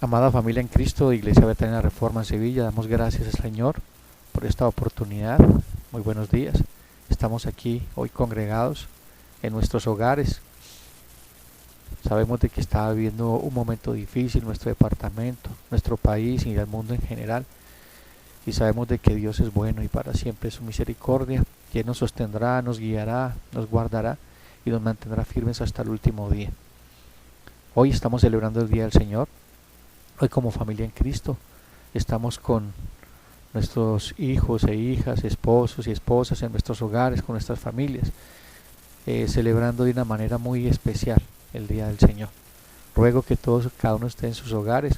Amada familia en Cristo, Iglesia Betania Reforma en Sevilla, damos gracias al Señor por esta oportunidad. Muy buenos días. Estamos aquí hoy congregados en nuestros hogares. Sabemos de que está viviendo un momento difícil nuestro departamento, nuestro país y el mundo en general. Y sabemos de que Dios es bueno y para siempre es su misericordia, que Él nos sostendrá, nos guiará, nos guardará y nos mantendrá firmes hasta el último día. Hoy estamos celebrando el Día del Señor. Hoy como familia en Cristo estamos con nuestros hijos e hijas, esposos y esposas en nuestros hogares, con nuestras familias, celebrando de una manera muy especial el Día del Señor. Ruego que todos, cada uno esté en sus hogares,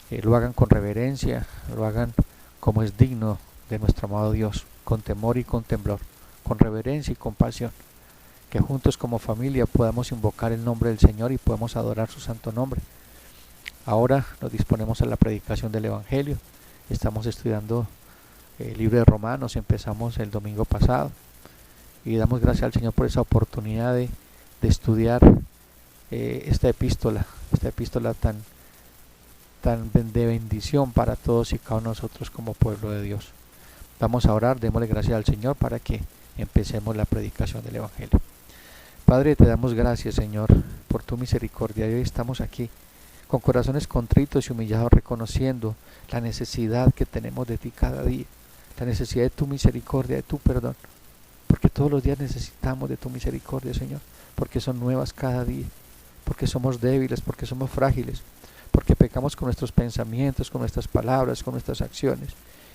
lo hagan con reverencia, lo hagan como es digno de nuestro amado Dios, con temor y con temblor, con reverencia y compasión, que juntos como familia podamos invocar el nombre del Señor y podamos adorar su santo nombre. Ahora nos disponemos a la predicación del Evangelio. Estamos estudiando el libro de Romanos, empezamos el domingo pasado y damos gracias al Señor por esa oportunidad de estudiar esta epístola tan de bendición para todos y cada uno de nosotros como pueblo de Dios. Vamos a orar, démosle gracias al Señor para que empecemos la predicación del Evangelio. Padre, te damos gracias, Señor, por tu misericordia. Hoy estamos aquí con corazones contritos y humillados, reconociendo la necesidad que tenemos de ti cada día, la necesidad de tu misericordia, de tu perdón, porque todos los días necesitamos de tu misericordia, Señor, porque son nuevas cada día, porque somos débiles, porque somos frágiles, porque pecamos con nuestros pensamientos, con nuestras palabras, con nuestras acciones,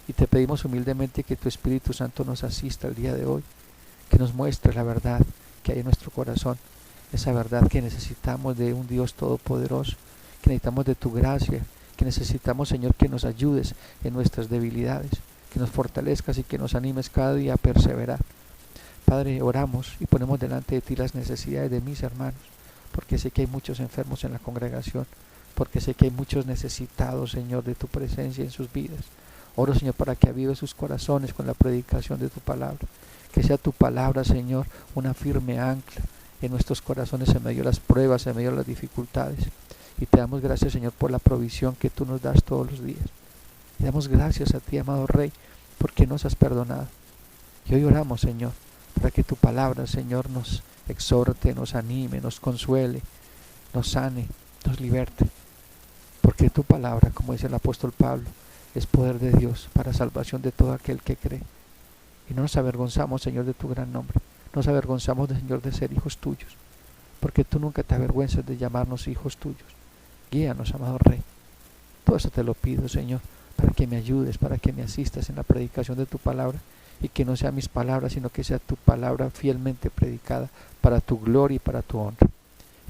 y te pedimos humildemente que tu Espíritu Santo nos asista el día de hoy, que nos muestre la verdad que hay en nuestro corazón, esa verdad que necesitamos de un Dios todopoderoso, que necesitamos de tu gracia, que necesitamos, Señor, que nos ayudes en nuestras debilidades, que nos fortalezcas y que nos animes cada día a perseverar. Padre, oramos y ponemos delante de ti las necesidades de mis hermanos, porque sé que hay muchos enfermos en la congregación, porque sé que hay muchos necesitados, Señor, de tu presencia en sus vidas. Oro, Señor, para que avive sus corazones con la predicación de tu palabra, que sea tu palabra, Señor, una firme ancla en nuestros corazones en medio de las pruebas, en medio de las dificultades. Y te damos gracias, Señor, por la provisión que tú nos das todos los días. Y damos gracias a ti, amado Rey, porque nos has perdonado. Y hoy oramos, Señor, para que tu palabra, Señor, nos exhorte, nos anime, nos consuele, nos sane, nos liberte. Porque tu palabra, como dice el apóstol Pablo, es poder de Dios para salvación de todo aquel que cree. Y no nos avergonzamos, Señor, de tu gran nombre. No nos avergonzamos, Señor, de ser hijos tuyos, porque tú nunca te avergüenzas de llamarnos hijos tuyos. Guíanos, amado Rey. Todo eso te lo pido, Señor, para que me ayudes, para que me asistas en la predicación de tu palabra, y que no sean mis palabras, sino que sea tu palabra fielmente predicada para tu gloria y para tu honra.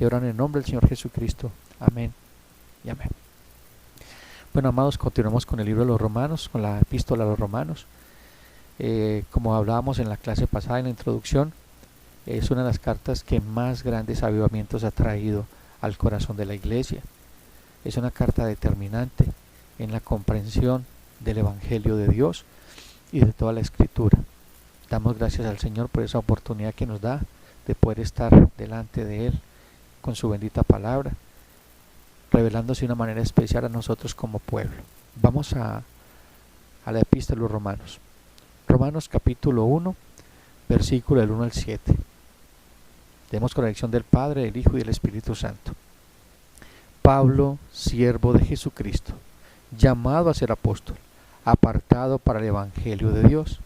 Y ahora en el nombre del Señor Jesucristo. Amén y amén. Bueno, amados, continuamos con el libro de los Romanos, con la epístola a los Romanos. Como hablábamos en la clase pasada, en la introducción, es una de las cartas que más grandes avivamientos ha traído al corazón de la iglesia. Es una carta determinante en la comprensión del Evangelio de Dios y de toda la Escritura. Damos gracias al Señor por esa oportunidad que nos da de poder estar delante de Él con su bendita palabra, revelándose de una manera especial a nosotros como pueblo. Vamos a la epístola de los Romanos. Romanos capítulo 1, versículo del 1 al 7. Tenemos con la dirección del Padre, del Hijo y del Espíritu Santo. Pablo, siervo de Jesucristo, llamado a ser apóstol, apartado para el Evangelio de Dios,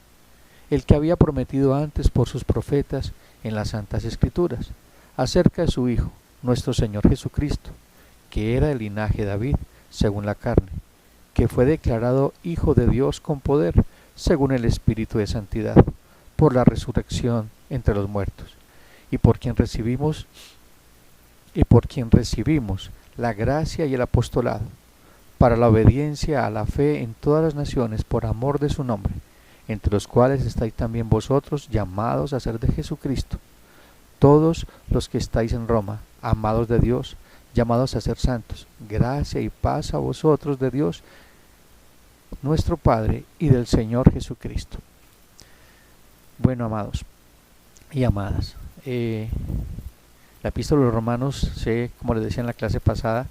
el que había prometido antes por sus profetas en las Santas Escrituras, acerca de su Hijo, nuestro Señor Jesucristo, que era del linaje de David, según la carne, que fue declarado Hijo de Dios con poder, según el Espíritu de Santidad, por la resurrección entre los muertos, y por quien recibimos la gracia y el apostolado, para la obediencia a la fe en todas las naciones por amor de su nombre, entre los cuales estáis también vosotros, llamados a ser de Jesucristo, todos los que estáis en Roma, amados de Dios, llamados a ser santos. Gracia y paz a vosotros de Dios nuestro Padre y del Señor Jesucristo. Bueno, amados y amadas, la epístola de los Romanos, como les decía en la clase pasada,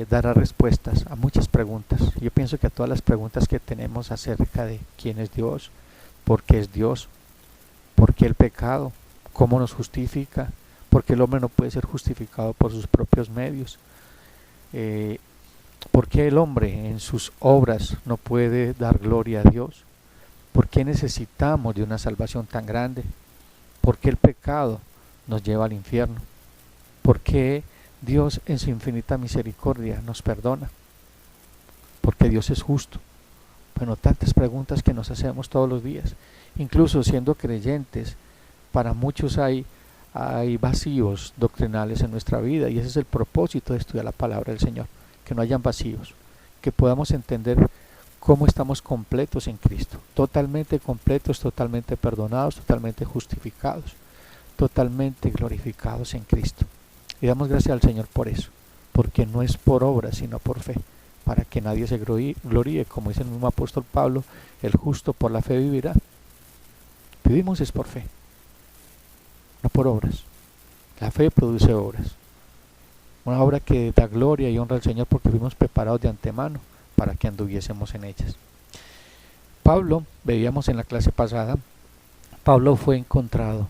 dará respuestas a muchas preguntas. Yo pienso que a todas las preguntas que tenemos acerca de quién es Dios, por qué es Dios, por qué el pecado, cómo nos justifica, por qué el hombre no puede ser justificado por sus propios medios, por qué el hombre en sus obras no puede dar gloria a Dios, por qué necesitamos de una salvación tan grande, por qué el pecado nos lleva al infierno, por qué Dios en su infinita misericordia nos perdona, porque Dios es justo. Bueno, tantas preguntas que nos hacemos todos los días. Incluso siendo creyentes, para muchos hay vacíos doctrinales en nuestra vida, y ese es el propósito de estudiar la palabra del Señor, que no hayan vacíos, que podamos entender cómo estamos completos en Cristo, totalmente completos, totalmente perdonados, totalmente justificados, totalmente glorificados en Cristo. Y damos gracias al Señor por eso, porque no es por obra sino por fe, para que nadie se gloríe, como dice el mismo apóstol Pablo, el justo por la fe vivirá. Vivimos es por fe, no por obras. La fe produce obras, una obra que da gloria y honra al Señor, porque fuimos preparados de antemano para que anduviésemos en ellas. Pablo, veíamos en la clase pasada, Pablo fue encontrado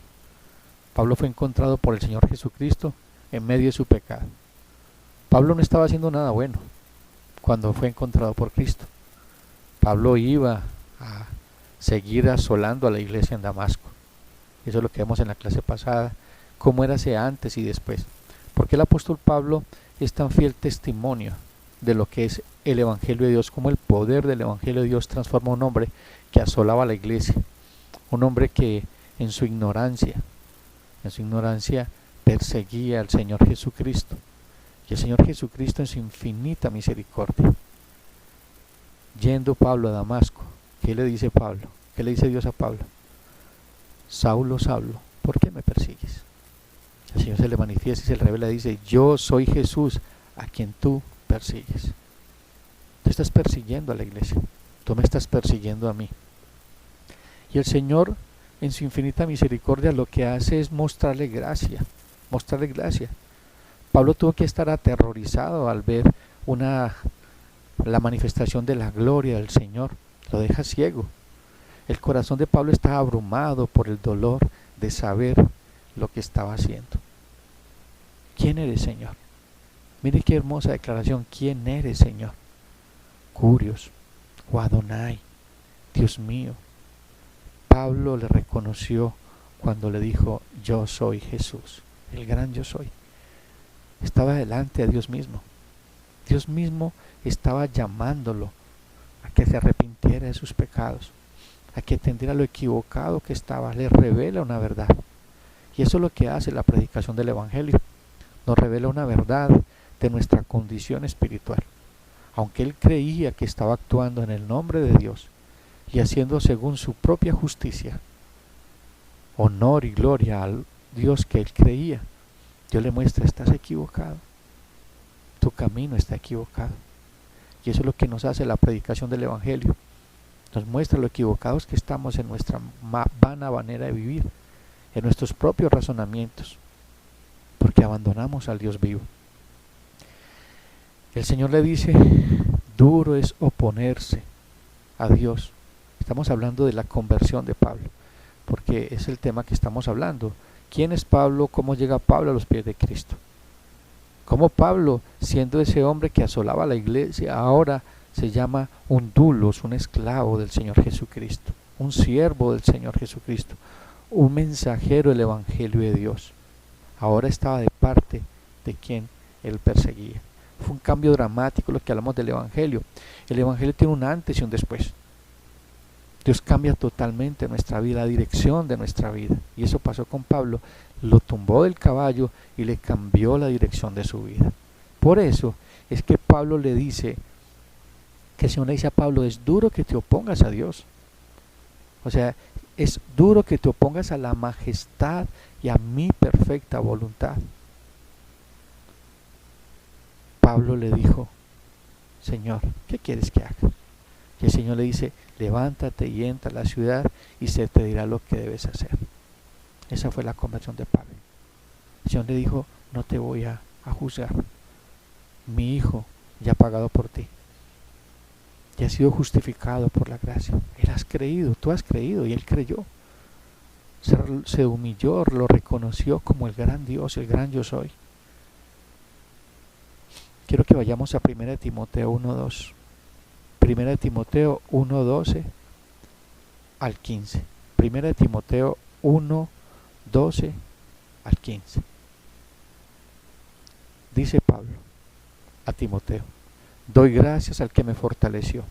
por el Señor Jesucristo en medio de su pecado. Pablo no estaba haciendo nada bueno cuando fue encontrado por Cristo. Pablo iba a seguir asolando a la iglesia en Damasco. Eso es lo que vemos en la clase pasada, cómo era ese antes y después. Porque el apóstol Pablo es tan fiel testimonio de lo que es el Evangelio de Dios, como el poder del Evangelio de Dios transforma a un hombre que asolaba a la iglesia, un hombre que en su ignorancia perseguía al Señor Jesucristo, y el Señor Jesucristo en su infinita misericordia, yendo Pablo a Damasco, ¿qué le dice Pablo? ¿Qué le dice Dios a Pablo? Saulo, Saulo, ¿por qué me persigues? El Señor se le manifiesta y se le revela y dice: yo soy Jesús a quien tú persigues. Tú estás persiguiendo a la iglesia, tú me estás persiguiendo a mí. Y el Señor en su infinita misericordia lo que hace es mostrarle gracia. Pablo tuvo que estar aterrorizado al ver la manifestación de la gloria del Señor. Lo deja ciego. El corazón de Pablo estaba abrumado por el dolor de saber lo que estaba haciendo. ¿Quién eres, Señor? Mire qué hermosa declaración. ¿Quién eres, Señor? Curios o Adonai, Dios mío. Pablo le reconoció cuando le dijo: yo soy Jesús, el gran yo soy. Estaba delante de Dios mismo. Dios mismo estaba llamándolo a que se arrepintiera de sus pecados, a que entendiera lo equivocado que estaba. Le revela una verdad. Y eso es lo que hace la predicación del Evangelio. Nos revela una verdad de nuestra condición espiritual. Aunque él creía que estaba actuando en el nombre de Dios y haciendo según su propia justicia, honor y gloria al Dios que él creía, Dios le muestra: estás equivocado, tu camino está equivocado. Y eso es lo que nos hace la predicación del Evangelio. Nos muestra lo equivocados que estamos en nuestra vana manera de vivir, en nuestros propios razonamientos, porque abandonamos al Dios vivo. El Señor le dice: duro es oponerse a Dios. Estamos hablando de la conversión de Pablo, porque es el tema que estamos hablando. ¿Quién es Pablo? ¿Cómo llega Pablo a los pies de Cristo? ¿Cómo Pablo, siendo ese hombre que asolaba a la iglesia, ahora se llama un dulos, un esclavo del Señor Jesucristo, un siervo del Señor Jesucristo, un mensajero del Evangelio de Dios? Ahora estaba de parte de quien él perseguía. Fue un cambio dramático lo que hablamos del Evangelio. El Evangelio tiene un antes y un después. Dios cambia totalmente nuestra vida, la dirección de nuestra vida. Y eso pasó con Pablo. Lo tumbó del caballo y le cambió la dirección de su vida. Por eso es que Pablo le dice, que el Señor le dice a Pablo: es duro que te opongas a Dios. O sea, es duro que te opongas a la majestad y a mi perfecta voluntad. Pablo le dijo: Señor, ¿qué quieres que haga? Y el Señor le dice: levántate y entra a la ciudad y se te dirá lo que debes hacer. Esa fue la conversión de Pablo. El Señor le dijo: no te voy a juzgar, mi Hijo ya ha pagado por ti. Y has sido justificado por la gracia. Él has creído, tú has creído y Él creyó. Se humilló, lo reconoció como el gran Dios, el gran yo soy. Quiero que vayamos a 1 Timoteo 1:2. 1 Timoteo 1:12 al 15. 1 Timoteo 1:12 al 15. Dice Pablo a Timoteo: doy gracias al que me fortaleció,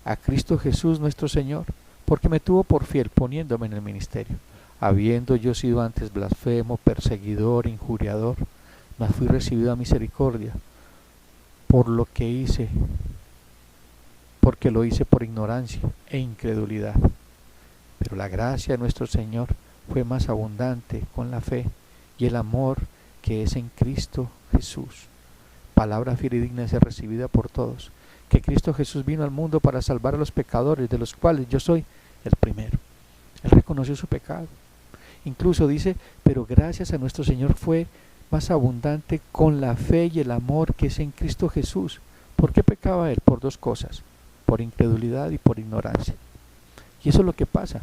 a Cristo Jesús nuestro Señor, porque me tuvo por fiel poniéndome en el ministerio. Habiendo yo sido antes blasfemo, perseguidor, injuriador, mas fui recibido a misericordia por lo que hice, porque lo hice por ignorancia e incredulidad. Pero la gracia de nuestro Señor fue más abundante con la fe y el amor que es en Cristo Jesús. Palabra fidedigna es recibida por todos, que Cristo Jesús vino al mundo para salvar a los pecadores, de los cuales yo soy el primero. Él reconoció su pecado. Incluso dice, pero gracias a nuestro Señor fue más abundante con la fe y el amor que es en Cristo Jesús. ¿Por qué pecaba él? Por dos cosas: por incredulidad y por ignorancia. Y eso es lo que pasa.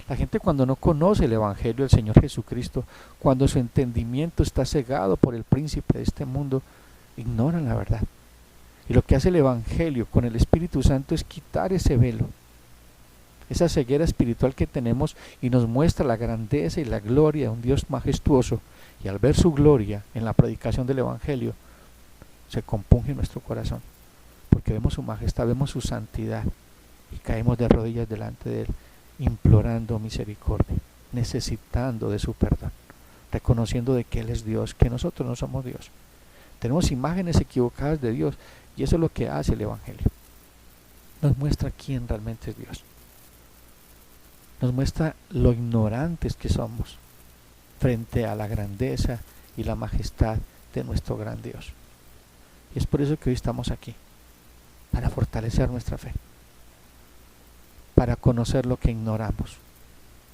La gente, cuando no conoce el Evangelio del Señor Jesucristo, cuando su entendimiento está cegado por el príncipe de este mundo, ignoran la verdad. Y lo que hace el Evangelio con el Espíritu Santo es quitar ese velo, esa ceguera espiritual que tenemos, y nos muestra la grandeza y la gloria de un Dios majestuoso. Y al ver su gloria en la predicación del Evangelio, se compunge nuestro corazón, porque vemos su majestad, vemos su santidad, y caemos de rodillas delante de Él, implorando misericordia, necesitando de su perdón, reconociendo de que Él es Dios, que nosotros no somos Dios. Tenemos imágenes equivocadas de Dios, y eso es lo que hace el Evangelio. Nos muestra quién realmente es Dios. Nos muestra lo ignorantes que somos frente a la grandeza y la majestad de nuestro gran Dios. Y es por eso que hoy estamos aquí, para fortalecer nuestra fe, para conocer lo que ignoramos.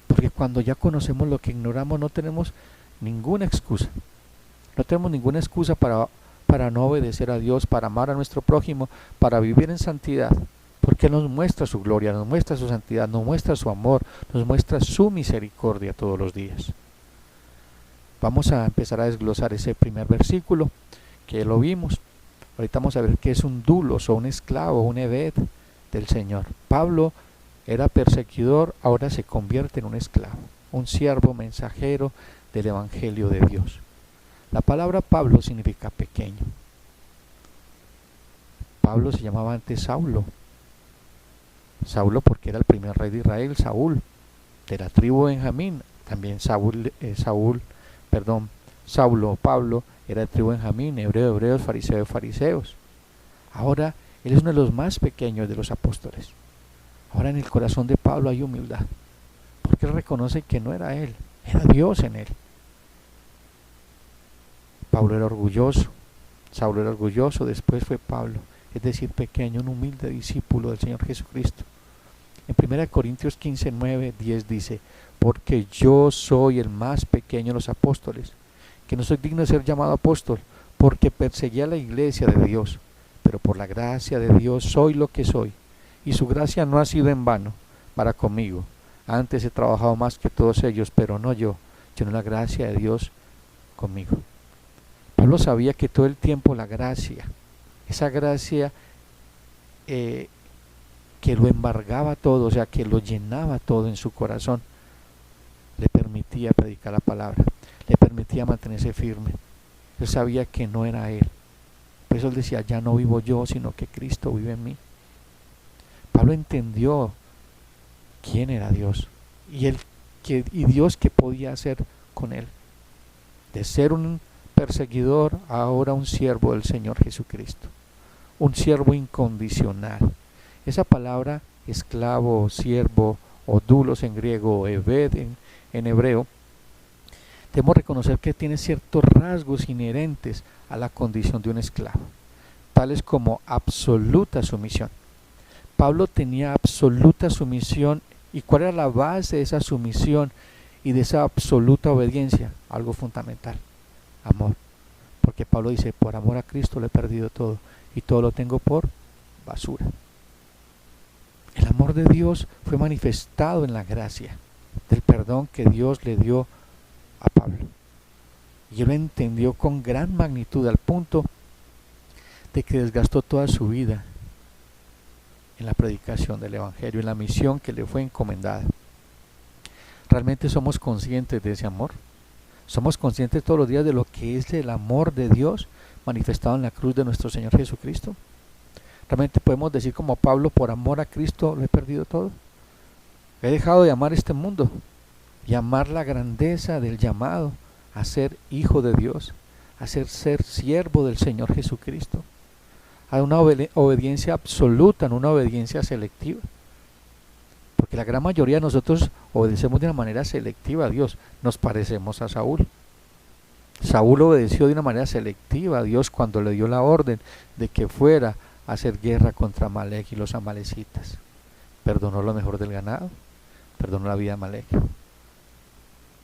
Porque cuando ya conocemos lo que ignoramos, no tenemos ninguna excusa. No tenemos ninguna excusa para no obedecer a Dios, para amar a nuestro prójimo, para vivir en santidad. Porque Él nos muestra su gloria, nos muestra su santidad, nos muestra su amor, nos muestra su misericordia todos los días. Vamos a empezar a desglosar ese primer versículo, que lo vimos. Ahorita vamos a ver qué es un dulos, o un esclavo, un eved del Señor. Pablo era perseguidor, ahora se convierte en un esclavo, un siervo mensajero del Evangelio de Dios. La palabra Pablo significa pequeño. Pablo se llamaba antes Saulo. Saulo porque era el primer rey de Israel, Saúl, de la tribu de Benjamín. También Saulo, Pablo, era de tribu de Benjamín, hebreo de hebreos, fariseo de fariseos. Ahora él es uno de los más pequeños de los apóstoles. Ahora en el corazón de Pablo hay humildad, porque él reconoce que no era él, era Dios en él. Pablo era orgulloso, Saulo era orgulloso, después fue Pablo, es decir, pequeño, un humilde discípulo del Señor Jesucristo. En 1 Corintios 15, 9, 10 dice: porque yo soy el más pequeño de los apóstoles, que no soy digno de ser llamado apóstol, porque perseguí a la iglesia de Dios, pero por la gracia de Dios soy lo que soy, y su gracia no ha sido en vano para conmigo. Antes he trabajado más que todos ellos, pero no yo, sino la gracia de Dios conmigo. Pablo sabía que todo el tiempo la gracia, esa gracia que lo embargaba todo, o sea, que lo llenaba todo en su corazón, le permitía predicar la palabra, le permitía mantenerse firme. Él sabía que no era él. Por eso él decía: ya no vivo yo, sino que Cristo vive en mí. Pablo entendió quién era Dios y Dios qué podía hacer con él. De ser un perseguidor, ahora un siervo del Señor Jesucristo, un siervo incondicional. Esa palabra esclavo, siervo, o dulos en griego, o eved en hebreo, debemos reconocer que tiene ciertos rasgos inherentes a la condición de un esclavo, tales como absoluta sumisión. Pablo tenía absoluta sumisión. ¿Y cuál era la base de esa sumisión y de esa absoluta obediencia? Algo fundamental: amor. que Pablo dice, por amor a Cristo lo he perdido todo y todo lo tengo por basura. El amor de Dios fue manifestado en la gracia del perdón que Dios le dio a Pablo. Y él lo entendió con gran magnitud al punto de que desgastó toda su vida en la predicación del Evangelio, en la misión que le fue encomendada. ¿Realmente somos conscientes de ese amor? ¿Somos conscientes todos los días de lo que es el amor de Dios manifestado en la cruz de nuestro Señor Jesucristo? ¿Realmente podemos decir como Pablo, por amor a Cristo lo he perdido todo? He dejado de amar este mundo y amar la grandeza del llamado a ser hijo de Dios, a ser siervo del Señor Jesucristo, a una obediencia absoluta, no una obediencia selectiva. Porque la gran mayoría de nosotros obedecemos de una manera selectiva a Dios, nos parecemos a Saúl. Saúl obedeció de una manera selectiva a Dios cuando le dio la orden de que fuera a hacer guerra contra Amalek y los amalecitas. Perdonó lo mejor del ganado, perdonó la vida de Amalek.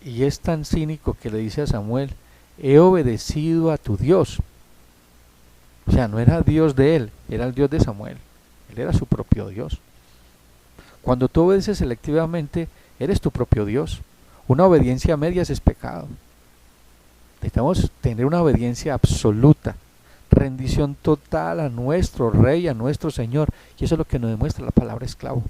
Y es tan cínico que le dice a Samuel, he obedecido a tu Dios. O sea, no era Dios de él, era el Dios de Samuel. Él era su propio Dios. Cuando tú obedeces selectivamente, eres tu propio Dios. Una obediencia a medias es pecado. Necesitamos tener una obediencia absoluta, rendición total a nuestro Rey, a nuestro Señor. Y eso es lo que nos demuestra la palabra esclavo.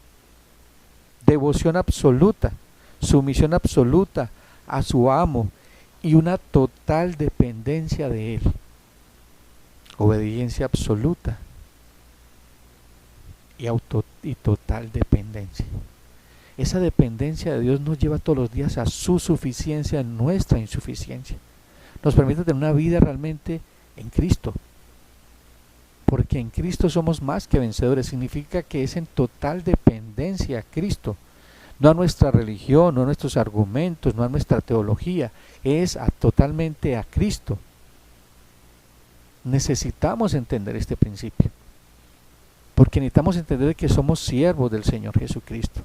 Devoción absoluta, sumisión absoluta a su amo y una total dependencia de él. Obediencia absoluta y total dependencia. Esa dependencia de Dios nos lleva todos los días a su suficiencia, en nuestra insuficiencia. Nos permite tener una vida realmente en Cristo. Porque en Cristo somos más que vencedores. Significa que es en total dependencia a Cristo. No a nuestra religión, no a nuestros argumentos, no a nuestra teología. Es totalmente a Cristo. Necesitamos entender este principio. Porque necesitamos entender que somos siervos del Señor Jesucristo.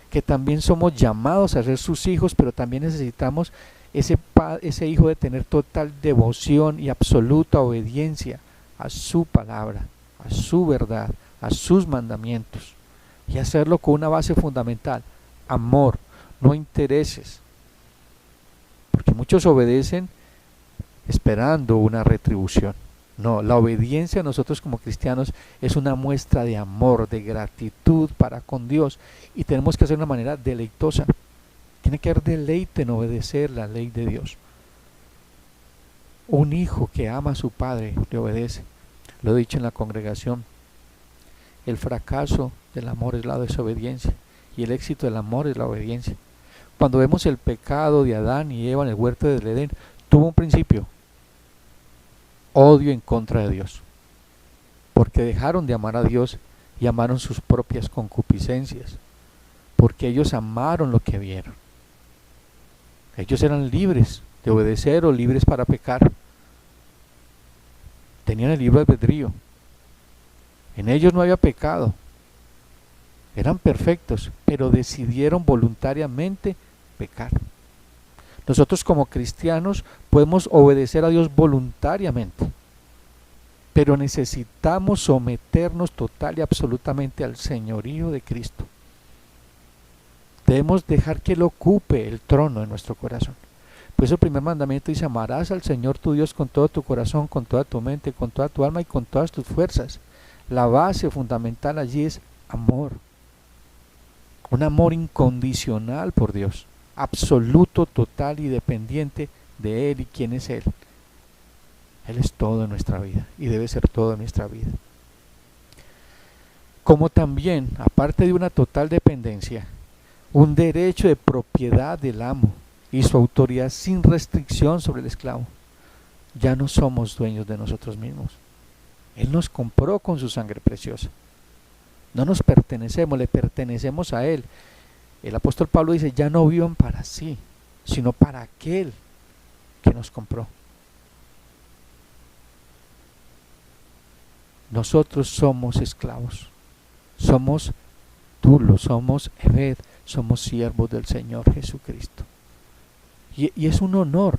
Que también somos llamados a ser sus hijos, pero también necesitamos ese hijo de tener total devoción y absoluta obediencia a su palabra, a su verdad, a sus mandamientos. Y hacerlo con una base fundamental, amor, no intereses. Porque muchos obedecen esperando una retribución. No, la obediencia a nosotros como cristianos es una muestra de amor, de gratitud para con Dios, y tenemos que hacer de una manera deleitosa. Tiene que haber deleite en obedecer la ley de Dios. Un hijo que ama a su padre le obedece. Lo he dicho en la congregación, el fracaso del amor es la desobediencia y el éxito del amor es la obediencia. Cuando vemos el pecado de Adán y Eva en el huerto del Edén, tuvo un principio: odio en contra de Dios, porque dejaron de amar a Dios y amaron sus propias concupiscencias, porque ellos amaron lo que vieron. Ellos eran libres de obedecer o libres para pecar. Tenían el libre albedrío. En ellos no había pecado. Eran perfectos, pero decidieron voluntariamente pecar. Nosotros como cristianos podemos obedecer a Dios voluntariamente, pero necesitamos someternos total y absolutamente al señorío de Cristo. Debemos dejar que Él ocupe el trono de nuestro corazón. Por eso el primer mandamiento dice: amarás al Señor tu Dios con todo tu corazón, con toda tu mente, con toda tu alma y con todas tus fuerzas. La base fundamental allí es amor. Un amor incondicional por Dios, absoluto, total y dependiente de Él. ¿Y quién es Él? Él es todo en nuestra vida y debe ser todo en nuestra vida. Como también, aparte de una total dependencia, un derecho de propiedad del amo y su autoridad sin restricción sobre el esclavo. Ya no somos dueños de nosotros mismos. Él nos compró con su sangre preciosa. No nos pertenecemos, le pertenecemos a Él. El apóstol Pablo dice: ya no vivan para sí, sino para aquel que nos compró. Nosotros somos esclavos, somos dulos, somos Eved, somos siervos del Señor Jesucristo. Y es un honor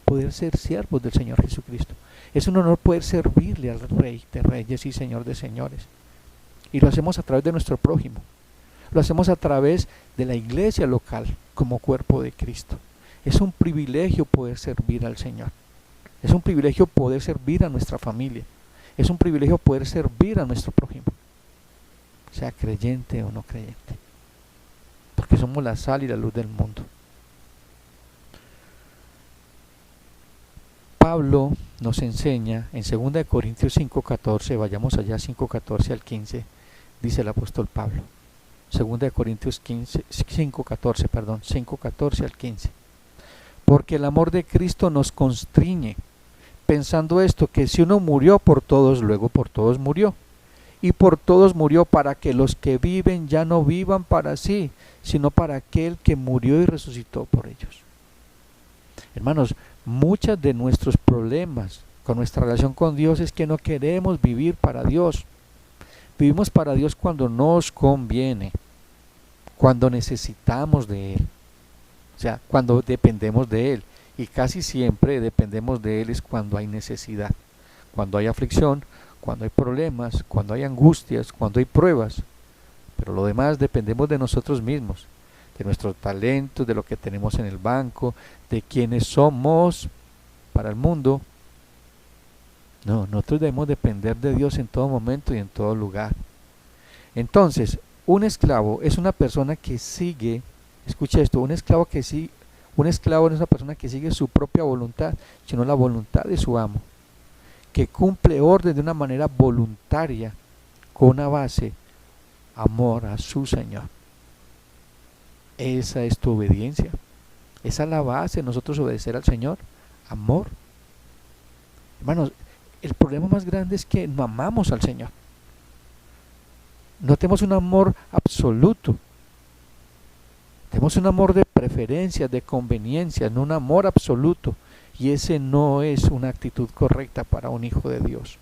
poder ser siervos del Señor Jesucristo. Es un honor poder servirle al Rey de Reyes y Señor de Señores. Y lo hacemos a través de nuestro prójimo. Lo hacemos a través de la iglesia local como cuerpo de Cristo. Es un privilegio poder servir al Señor. Es un privilegio poder servir a nuestra familia. Es un privilegio poder servir a nuestro prójimo, sea creyente o no creyente, porque somos la sal y la luz del mundo. Pablo nos enseña en 2 Corintios 5:14, vayamos allá 5:14 al 15, dice el apóstol Pablo. 2 Corintios 5:14 al 15. Porque el amor de Cristo nos constriñe, pensando esto, que si uno murió por todos, luego por todos murió. Y por todos murió para que los que viven ya no vivan para sí, sino para aquel que murió y resucitó por ellos. Hermanos, muchos de nuestros problemas con nuestra relación con Dios es que no queremos vivir para Dios. Vivimos para Dios cuando nos conviene, cuando necesitamos de Él, o sea, cuando dependemos de Él. Y casi siempre dependemos de Él es cuando hay necesidad, cuando hay aflicción, cuando hay problemas, cuando hay angustias, cuando hay pruebas. Pero lo demás dependemos de nosotros mismos, de nuestros talentos, de lo que tenemos en el banco, de quienes somos para el mundo. No, nosotros debemos depender de Dios en todo momento y en todo lugar. Entonces, un esclavo es una persona que sigue, escucha esto, un esclavo no es una persona que sigue su propia voluntad, sino la voluntad de su amo, que cumple orden de una manera voluntaria, con una base, amor a su Señor. Esa es tu obediencia. Esa es la base de nosotros obedecer al Señor, amor. Hermanos, el problema más grande es que no amamos al Señor. No tenemos un amor absoluto. Tenemos un amor de preferencias, de conveniencias, no un amor absoluto. Y ese no es una actitud correcta para un hijo de Dios.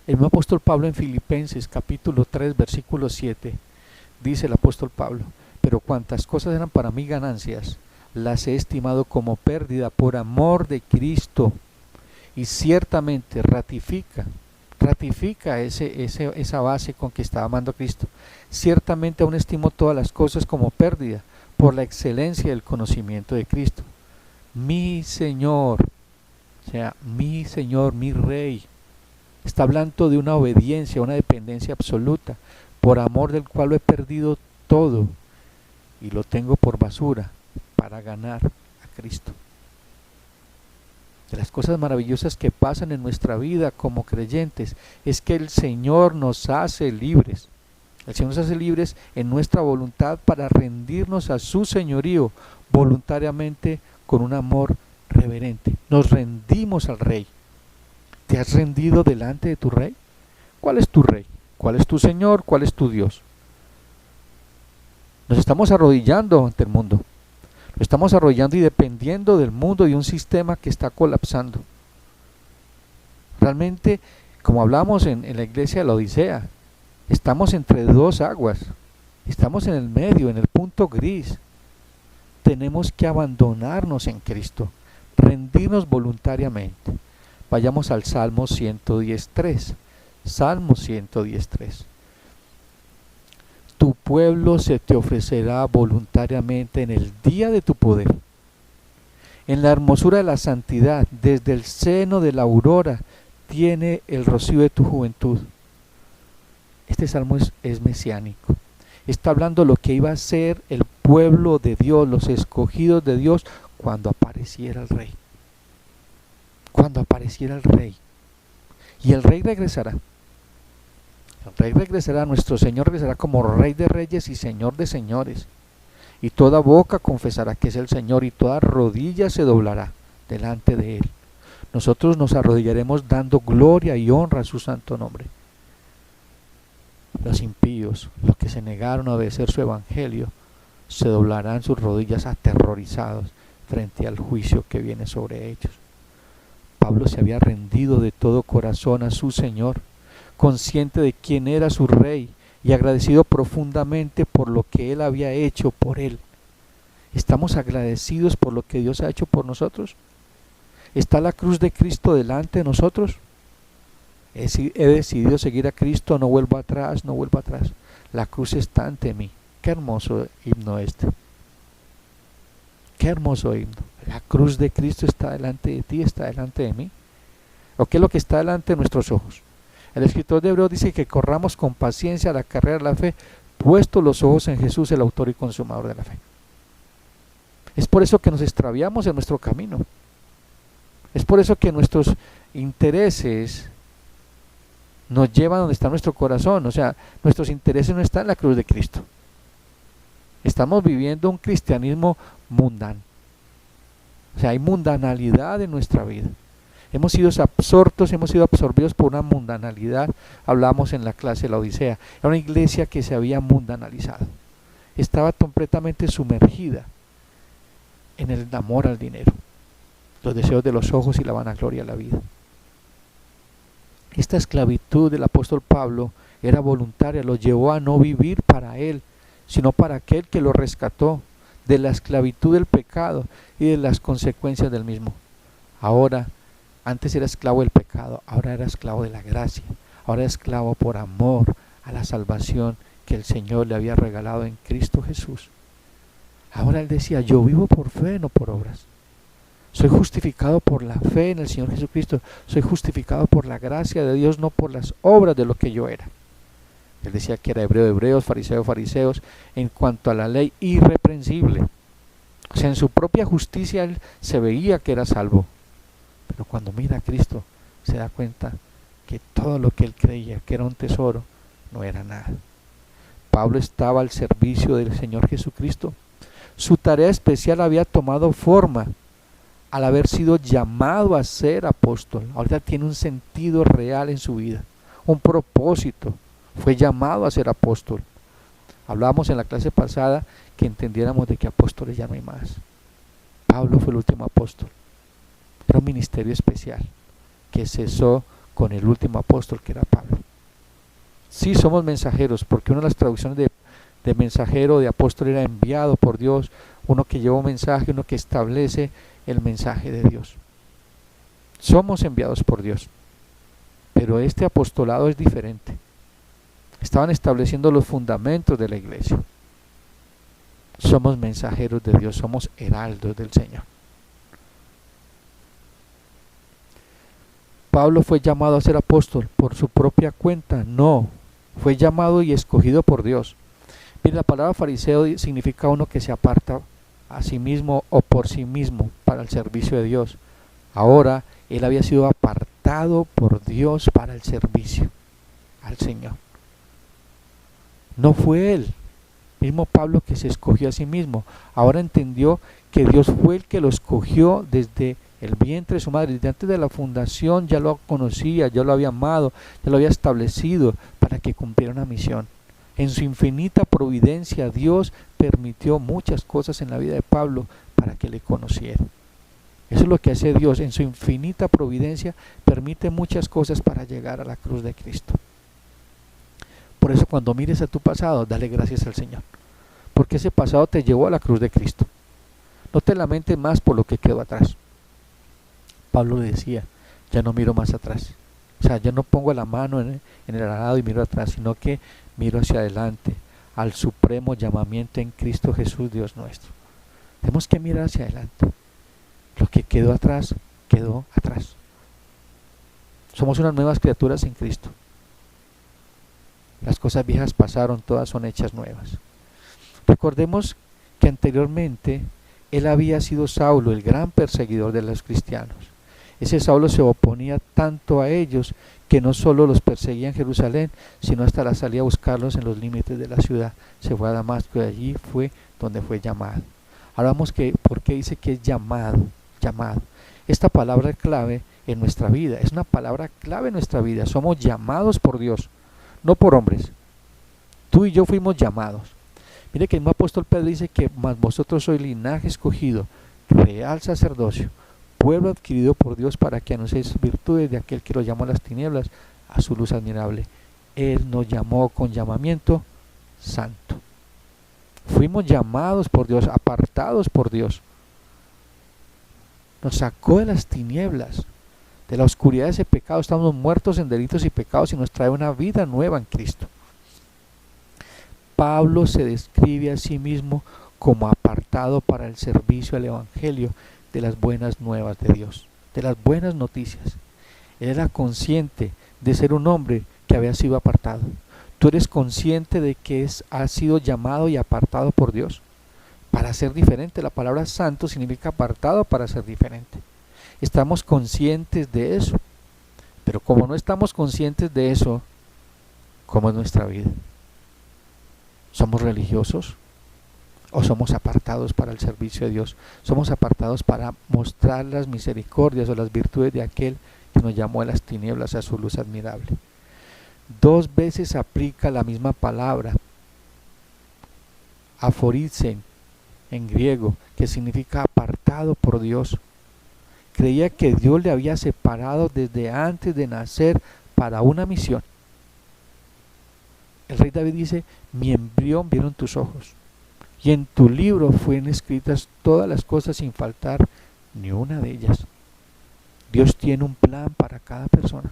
El mismo apóstol Pablo en Filipenses capítulo 3 versículo 7 dice el apóstol Pablo: pero cuantas cosas eran para mí ganancias, las he estimado como pérdida por amor de Cristo. Y ciertamente ratifica esa base con que estaba amando a Cristo. Ciertamente aún estimo todas las cosas como pérdida por la excelencia del conocimiento de Cristo, mi Señor, o sea, mi Señor, mi Rey. Está hablando de una obediencia, una dependencia absoluta, por amor del cual lo he perdido todo y lo tengo por basura para ganar a Cristo. De las cosas maravillosas que pasan en nuestra vida como creyentes es que el Señor nos hace libres. El Señor nos hace libres en nuestra voluntad para rendirnos a su señorío voluntariamente con un amor reverente. Nos rendimos al Rey. ¿Te has rendido delante de tu Rey? ¿Cuál es tu Rey? ¿Cuál es tu Señor? ¿Cuál es tu Dios? Nos estamos arrodillando ante el mundo. Nos estamos arrodillando y dependiendo del mundo y de un sistema que está colapsando. Realmente, como hablamos en la iglesia de la Odisea, estamos entre dos aguas. Estamos en el medio, en el punto gris. Tenemos que abandonarnos en Cristo, rendirnos voluntariamente. Vayamos al Salmo 110.3. Salmo 110.3. Tu pueblo se te ofrecerá voluntariamente en el día de tu poder. En la hermosura de la santidad, desde el seno de la aurora, tiene el rocío de tu juventud. Este salmo es mesiánico. Está hablando de lo que iba a ser el pueblo de Dios, los escogidos de Dios, cuando apareciera el Rey. Cuando apareciera el Rey. Y el Rey regresará. El Rey regresará, nuestro Señor regresará como Rey de Reyes y Señor de Señores. Y toda boca confesará que es el Señor y toda rodilla se doblará delante de Él. Nosotros nos arrodillaremos dando gloria y honra a su santo nombre. Los impíos, los que se negaron a obedecer su evangelio, se doblarán sus rodillas aterrorizados frente al juicio que viene sobre ellos. Pablo se había rendido de todo corazón a su Señor, consciente de quién era su Rey y agradecido profundamente por lo que Él había hecho por él. ¿Estamos agradecidos por lo que Dios ha hecho por nosotros? ¿Está la cruz de Cristo delante de nosotros? He decidido seguir a Cristo, no vuelvo atrás, no vuelvo atrás. La cruz está ante mí. Qué hermoso himno este. Qué hermoso himno. La cruz de Cristo está delante de ti, está delante de mí. ¿O qué es lo que está delante de nuestros ojos? El escritor de Hebreos dice que corramos con paciencia la carrera de la fe, puesto los ojos en Jesús, el autor y consumador de la fe. Es por eso que nos extraviamos en nuestro camino. Es por eso que nuestros intereses nos llevan donde está nuestro corazón. O sea, nuestros intereses no están en la cruz de Cristo. Estamos viviendo un cristianismo mundano. O sea, hay mundanalidad en nuestra vida. Hemos sido absortos, hemos sido absorbidos por una mundanalidad. Hablamos en la clase de la Odisea. Era una iglesia que se había mundanalizado. Estaba completamente sumergida en el amor al dinero, los deseos de los ojos y la vanagloria de la vida. Esta esclavitud del apóstol Pablo era voluntaria, lo llevó a no vivir para él, sino para aquel que lo rescató de la esclavitud del pecado y de las consecuencias del mismo. Ahora, antes era esclavo del pecado, ahora era esclavo de la gracia, ahora era esclavo por amor a la salvación que el Señor le había regalado en Cristo Jesús. Ahora él decía, yo vivo por fe, no por obras. Soy justificado por la fe en el Señor Jesucristo, soy justificado por la gracia de Dios, no por las obras de lo que yo era. Él decía que era hebreo de hebreos, fariseo de fariseos, en cuanto a la ley, irreprensible. O sea, en su propia justicia él se veía que era salvo. Pero cuando mira a Cristo, se da cuenta que todo lo que él creía que era un tesoro, no era nada. Pablo estaba al servicio del Señor Jesucristo. Su tarea especial había tomado forma al haber sido llamado a ser apóstol. Ahorita tiene un sentido real en su vida, un propósito. Fue llamado a ser apóstol. Hablábamos en la clase pasada que entendiéramos de que apóstoles ya no hay más. Pablo fue el último apóstol. Era un ministerio especial que cesó con el último apóstol, que era Pablo. Sí somos mensajeros, porque una de las traducciones de mensajero, de apóstol, era enviado por Dios, uno que lleva un mensaje, uno que establece el mensaje de Dios. Somos enviados por Dios, pero este apostolado es diferente. Estaban estableciendo los fundamentos de la iglesia. Somos mensajeros de Dios, somos heraldos del Señor. Pablo fue llamado a ser apóstol por su propia cuenta, no, fue llamado y escogido por Dios. Mira, la palabra fariseo significa uno que se aparta a sí mismo o por sí mismo para el servicio de Dios. Ahora él había sido apartado por Dios para el servicio al Señor. No fue él mismo Pablo que se escogió a sí mismo. Ahora entendió que Dios fue el que lo escogió desde el vientre de su madre, desde antes de la fundación. Ya lo conocía, ya lo había amado, ya lo había establecido para que cumpliera una misión. En su infinita providencia Dios permitió muchas cosas en la vida de Pablo para que le conociera. Eso es lo que hace Dios, en su infinita providencia permite muchas cosas para llegar a la cruz de Cristo. Por eso cuando mires a tu pasado, dale gracias al Señor, porque ese pasado te llevó a la cruz de Cristo. No te lamentes más por lo que quedó atrás. Pablo decía, ya no miro más atrás. O sea, ya no pongo la mano en el arado y miro atrás, sino que miro hacia adelante, al supremo llamamiento en Cristo Jesús, Dios nuestro. Tenemos que mirar hacia adelante. Lo que quedó atrás, quedó atrás. Somos unas nuevas criaturas en Cristo. Las cosas viejas pasaron, todas son hechas nuevas. Recordemos que anteriormente él había sido Saulo, el gran perseguidor de los cristianos. Ese Saulo se oponía tanto a ellos que no solo los perseguía en Jerusalén, sino hasta la salía a buscarlos en los límites de la ciudad. Se fue a Damasco y allí fue donde fue llamado. Ahora vamos que, ¿por qué dice que es llamado? Llamado. Esta palabra clave en nuestra vida, es una palabra clave en nuestra vida. Somos llamados por Dios, no por hombres. Tú y yo fuimos llamados. Mire que el mismo apóstol Pedro dice que mas vosotros sois linaje escogido, real sacerdocio, pueblo adquirido por Dios para que anunciéis virtudes de aquel que los llamó a las tinieblas, a su luz admirable. Él nos llamó con llamamiento santo. Fuimos llamados por Dios, apartados por Dios. Nos sacó de las tinieblas, de la oscuridad de ese pecado. Estamos muertos en delitos y pecados y nos trae una vida nueva en Cristo. Pablo se describe a sí mismo como apartado para el servicio al Evangelio de las buenas nuevas de Dios, de las buenas noticias. Él era consciente de ser un hombre que había sido apartado. ¿Tú eres consciente de que has sido llamado y apartado por Dios para ser diferente? La palabra santo significa apartado para ser diferente. Estamos conscientes de eso, pero como no estamos conscientes de eso, ¿cómo es nuestra vida? ¿Somos religiosos o somos apartados para el servicio de Dios? Somos apartados para mostrar las misericordias o las virtudes de aquel que nos llamó a las tinieblas a su luz admirable. 2 veces aplica la misma palabra, aphorizen en griego, que significa apartado por Dios. Creía que Dios le había separado desde antes de nacer para una misión. El rey David dice: mi embrión vieron tus ojos, y en tu libro fueron escritas todas las cosas sin faltar ni una de ellas. Dios tiene un plan para cada persona.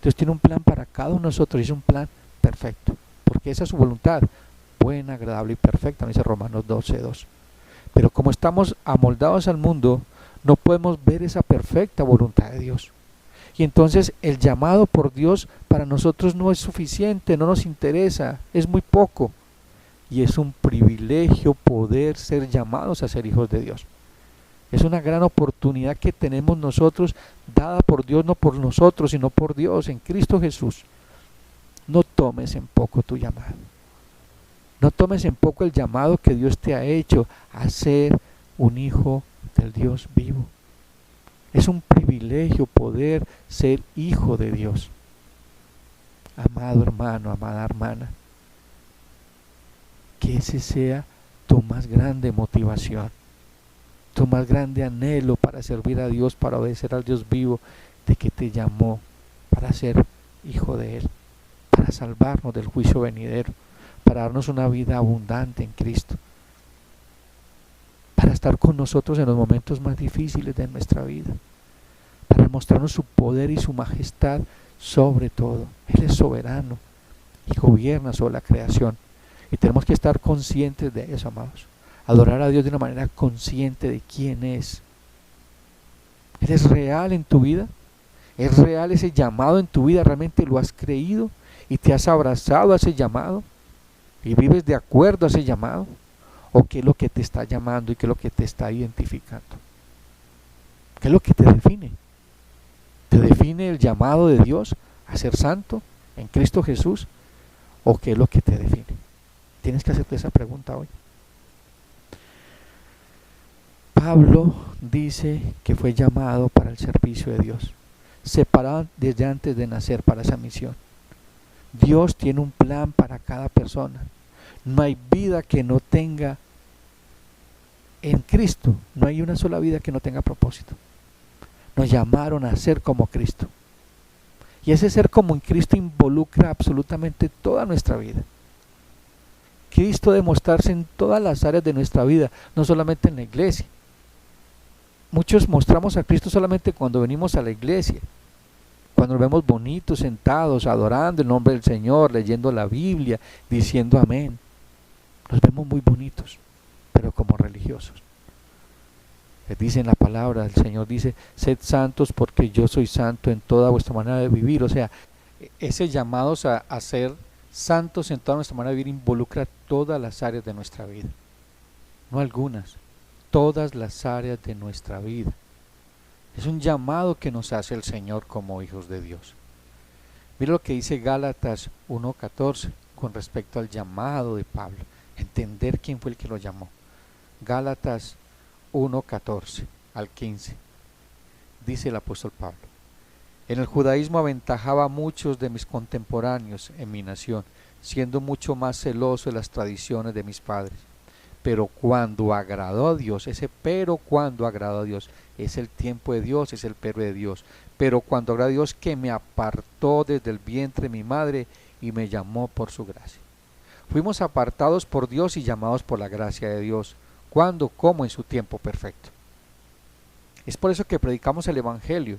Dios tiene un plan para cada uno de nosotros y es un plan perfecto, porque esa es su voluntad, buena, agradable y perfecta, dice Romanos 12:2. Pero como estamos amoldados al mundo, no podemos ver esa perfecta voluntad de Dios. Y entonces el llamado por Dios para nosotros no es suficiente, no nos interesa, es muy poco. Y es un privilegio poder ser llamados a ser hijos de Dios. Es una gran oportunidad que tenemos nosotros, dada por Dios, no por nosotros, sino por Dios, en Cristo Jesús. No tomes en poco tu llamado. No tomes en poco el llamado que Dios te ha hecho a ser un hijo del Dios vivo. Es un privilegio poder ser hijo de Dios. Amado hermano, amada hermana, que ese sea tu más grande motivación, tu más grande anhelo para servir a Dios, para obedecer al Dios vivo, de que te llamó para ser hijo de Él, para salvarnos del juicio venidero, para darnos una vida abundante en Cristo, para estar con nosotros en los momentos más difíciles de nuestra vida, para mostrarnos su poder y su majestad sobre todo. Él es soberano y gobierna sobre la creación, y tenemos que estar conscientes de eso, amados. Adorar a Dios de una manera consciente de quién es. Él es real en tu vida. Es real ese llamado en tu vida. Realmente lo has creído y te has abrazado a ese llamado y vives de acuerdo a ese llamado. ¿O qué es lo que te está llamando y qué es lo que te está identificando? ¿Qué es lo que te define? ¿Te define el llamado de Dios a ser santo en Cristo Jesús? ¿O qué es lo que te define? Tienes que hacerte esa pregunta hoy. Pablo dice que fue llamado para el servicio de Dios, separado desde antes de nacer para esa misión. Dios tiene un plan para cada persona. No hay vida que no tenga en Cristo, no hay una sola vida que no tenga propósito. Nos llamaron a ser como Cristo. Y ese ser como en Cristo involucra absolutamente toda nuestra vida. Cristo debe mostrarse en todas las áreas de nuestra vida, no solamente en la iglesia. Muchos mostramos a Cristo solamente cuando venimos a la iglesia, cuando nos vemos bonitos, sentados, adorando el nombre del Señor, leyendo la Biblia, diciendo amén. Nos vemos muy bonitos, pero como religiosos. Dice en la palabra, el Señor dice: sed santos porque yo soy santo en toda vuestra manera de vivir. O sea, ese llamado a ser santos en toda nuestra manera de vivir involucra todas las áreas de nuestra vida, no algunas, todas las áreas de nuestra vida. Es un llamado que nos hace el Señor como hijos de Dios. Mira lo que dice Gálatas 1:14 con respecto al llamado de Pablo, entender quién fue el que lo llamó. Gálatas 1:14 al 15, dice el apóstol Pablo: en el judaísmo aventajaba a muchos de mis contemporáneos en mi nación, siendo mucho más celoso de las tradiciones de mis padres. Pero cuando agradó a Dios, ese pero cuando agradó a Dios, es el tiempo de Dios, es el pero de Dios. Pero cuando agradó a Dios, que me apartó desde el vientre de mi madre y me llamó por su gracia. Fuimos apartados por Dios y llamados por la gracia de Dios. ¿Cuándo? ¿Cómo? En su tiempo perfecto. Es por eso que predicamos el Evangelio,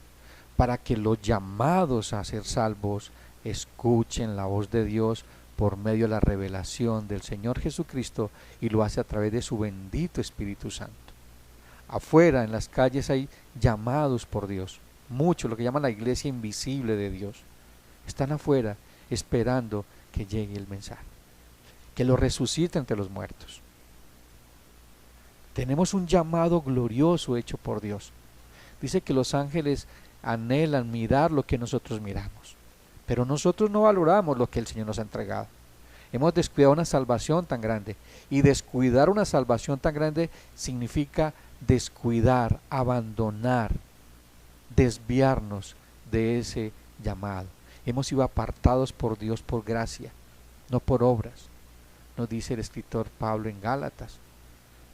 para que los llamados a ser salvos escuchen la voz de Dios por medio de la revelación del Señor Jesucristo, y lo hace a través de su bendito Espíritu Santo. Afuera, en las calles, hay llamados por Dios, muchos, lo que llaman la iglesia invisible de Dios. Están afuera esperando que llegue el mensaje, que lo resucite entre los muertos. Tenemos un llamado glorioso hecho por Dios. Dice que los ángeles anhelan mirar lo que nosotros miramos, pero nosotros no valoramos lo que el Señor nos ha entregado. Hemos descuidado una salvación tan grande, y descuidar una salvación tan grande significa descuidar, abandonar, desviarnos de ese llamado. Hemos sido apartados por Dios por gracia, no por obras, nos dice el escritor Pablo en Gálatas.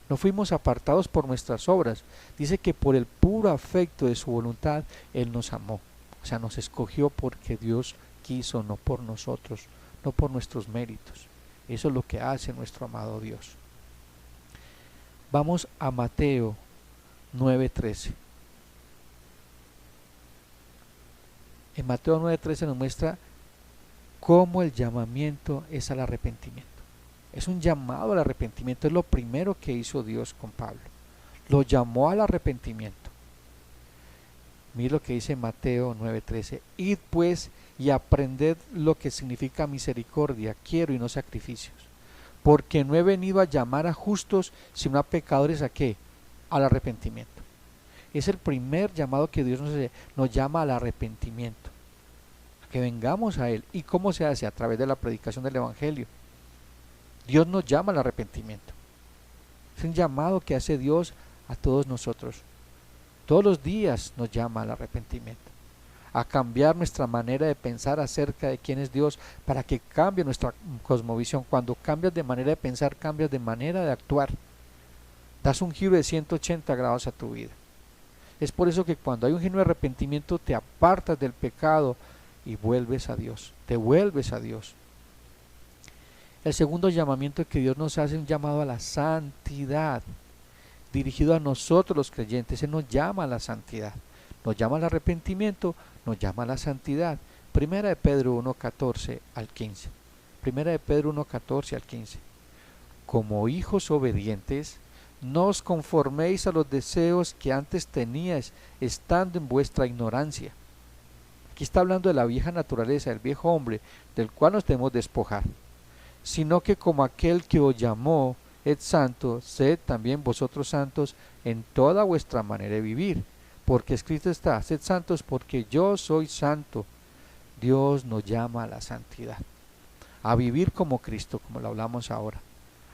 No fuimos apartados por nuestras obras, dice que por el puro afecto de su voluntad Él nos amó, o sea, nos escogió porque Dios quiso, no por nosotros, no por nuestros méritos. Eso es lo que hace nuestro amado Dios. Vamos a Mateo 9:13. En Mateo 9:13 nos muestra cómo el llamamiento es al arrepentimiento. Es un llamado al arrepentimiento, es lo primero que hizo Dios con Pablo. Lo llamó al arrepentimiento. Mira lo que dice Mateo 9:13. Id pues y aprended lo que significa misericordia, quiero y no sacrificios. Porque no he venido a llamar a justos, sino a pecadores, ¿a qué? Al arrepentimiento. Es el primer llamado que Dios nos llama al arrepentimiento, a que vengamos a Él. ¿Y cómo se hace? A través de la predicación del Evangelio. Dios nos llama al arrepentimiento. Es un llamado que hace Dios a todos nosotros. Todos los días nos llama al arrepentimiento, a cambiar nuestra manera de pensar acerca de quién es Dios, para que cambie nuestra cosmovisión. Cuando cambias de manera de pensar, cambias de manera de actuar. Das un giro de 180 grados a tu vida. Es por eso que cuando hay un genuino arrepentimiento, te apartas del pecado y vuelves a Dios, te vuelves a Dios. El segundo llamamiento que Dios nos hace es un llamado a la santidad, dirigido a nosotros los creyentes. Él nos llama a la santidad, nos llama al arrepentimiento, nos llama a la santidad. Primera de Pedro 1:14 al 15. Primera de Pedro 1:14 al 15. Como hijos obedientes, no os conforméis a los deseos que antes teníais, estando en vuestra ignorancia. Aquí está hablando de la vieja naturaleza, del viejo hombre, del cual nos debemos despojar. Sino que como aquel que os llamó es santo, sed también vosotros santos en toda vuestra manera de vivir. Porque escrito está, sed santos porque yo soy santo. Dios nos llama a la santidad, a vivir como Cristo, como lo hablamos ahora,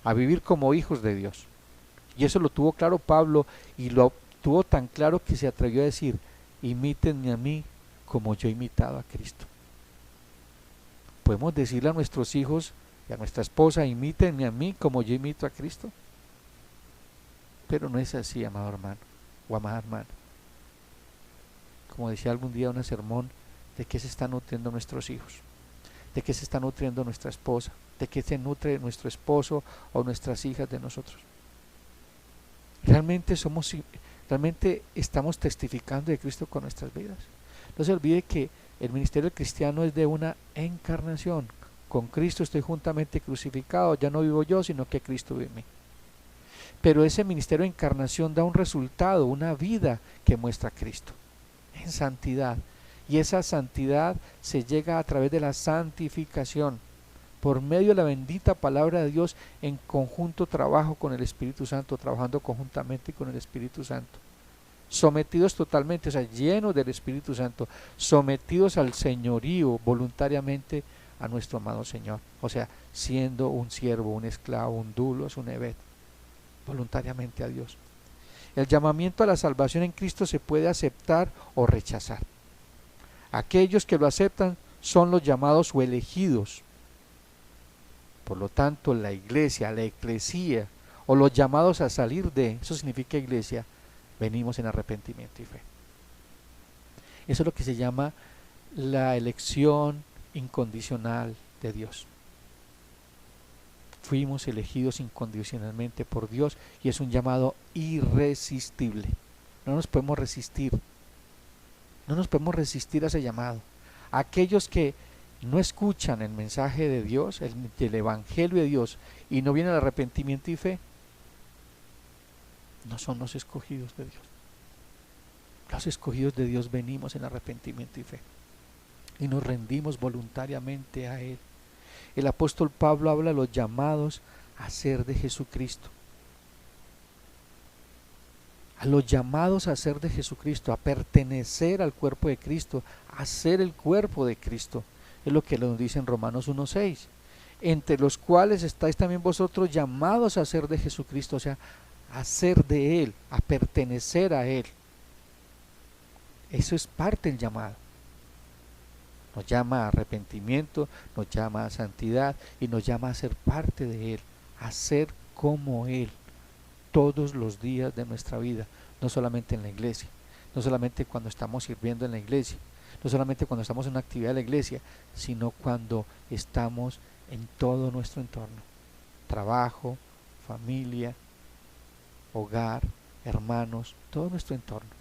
a vivir como hijos de Dios. Y eso lo tuvo claro Pablo, y lo tuvo tan claro que se atrevió a decir: imítenme a mí como yo he imitado a Cristo. Podemos decirle a nuestros hijos y a nuestra esposa: imítenme a mí como yo imito a Cristo. Pero no es así, amado hermano o amada hermana. Como decía algún día en un sermón, ¿de qué se están nutriendo nuestros hijos? ¿De qué se está nutriendo nuestra esposa? ¿De qué se nutre nuestro esposo o nuestras hijas de nosotros? Realmente estamos testificando de Cristo con nuestras vidas. No se olvide que el ministerio cristiano es de una encarnación. Con Cristo estoy juntamente crucificado, ya no vivo yo, sino que Cristo vive en mí. Pero ese ministerio de encarnación da un resultado, una vida que muestra a Cristo en santidad. Y esa santidad se llega a través de la santificación, por medio de la bendita palabra de Dios, en conjunto trabajo con el Espíritu Santo, trabajando conjuntamente con el Espíritu Santo. Sometidos totalmente, o sea, llenos del Espíritu Santo, sometidos al señorío voluntariamente a nuestro amado Señor. O sea, siendo un siervo, un esclavo, un dulos, un evet, voluntariamente a Dios. El llamamiento a la salvación en Cristo se puede aceptar o rechazar. Aquellos que lo aceptan son los llamados o elegidos. Por lo tanto, la iglesia, la eclesía, o los llamados a salir de, eso significa iglesia, venimos en arrepentimiento y fe. Eso es lo que se llama la elección incondicional de Dios. Fuimos elegidos incondicionalmente por Dios y es un llamado irresistible. No nos podemos resistir. No nos podemos resistir a ese llamado. Aquellos que no escuchan el mensaje de Dios, el evangelio de Dios, y no vienen al arrepentimiento y fe, no son los escogidos de Dios. Los escogidos de Dios venimos en arrepentimiento y fe y nos rendimos voluntariamente a Él. El apóstol Pablo habla de los llamados a ser de Jesucristo. A los llamados a ser de Jesucristo, a pertenecer al cuerpo de Cristo, a ser el cuerpo de Cristo. Es lo que nos dice en Romanos 1:6. Entre los cuales estáis también vosotros llamados a ser de Jesucristo, o sea, a ser de Él, a pertenecer a Él. Eso es parte del llamado. Nos llama a arrepentimiento, nos llama a santidad y nos llama a ser parte de Él, a ser como Él todos los días de nuestra vida, no solamente en la iglesia, no solamente cuando estamos sirviendo en la iglesia, no solamente cuando estamos en una actividad de la iglesia, sino cuando estamos en todo nuestro entorno, trabajo, familia, hogar, hermanos, todo nuestro entorno.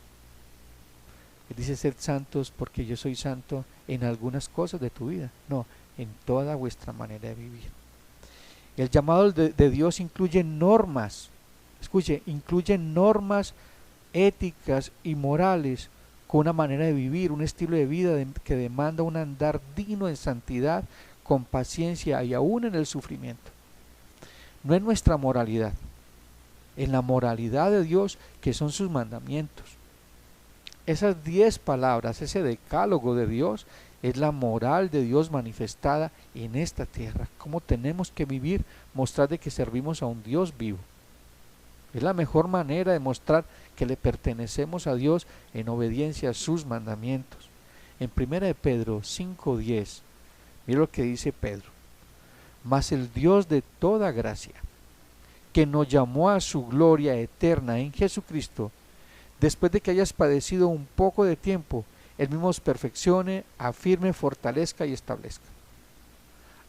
Él dice: sed santos porque yo soy santo en algunas cosas de tu vida, no, en toda vuestra manera de vivir. El llamado de Dios incluye normas, escuche, incluye normas éticas y morales con una manera de vivir, un estilo de vida que demanda un andar digno en santidad, con paciencia y aún en el sufrimiento. No es nuestra moralidad, en la moralidad de Dios, que son sus mandamientos. Esas 10 palabras, ese decálogo de Dios, es la moral de Dios manifestada en esta tierra. Cómo tenemos que vivir, mostrar de que servimos a un Dios vivo. Es la mejor manera de mostrar que le pertenecemos a Dios en obediencia a sus mandamientos. En 1 de Pedro 5:10, mira lo que dice Pedro: mas el Dios de toda gracia, que nos llamó a su gloria eterna en Jesucristo, después de que hayas padecido un poco de tiempo, Él mismo os perfeccione, afirme, fortalezca y establezca.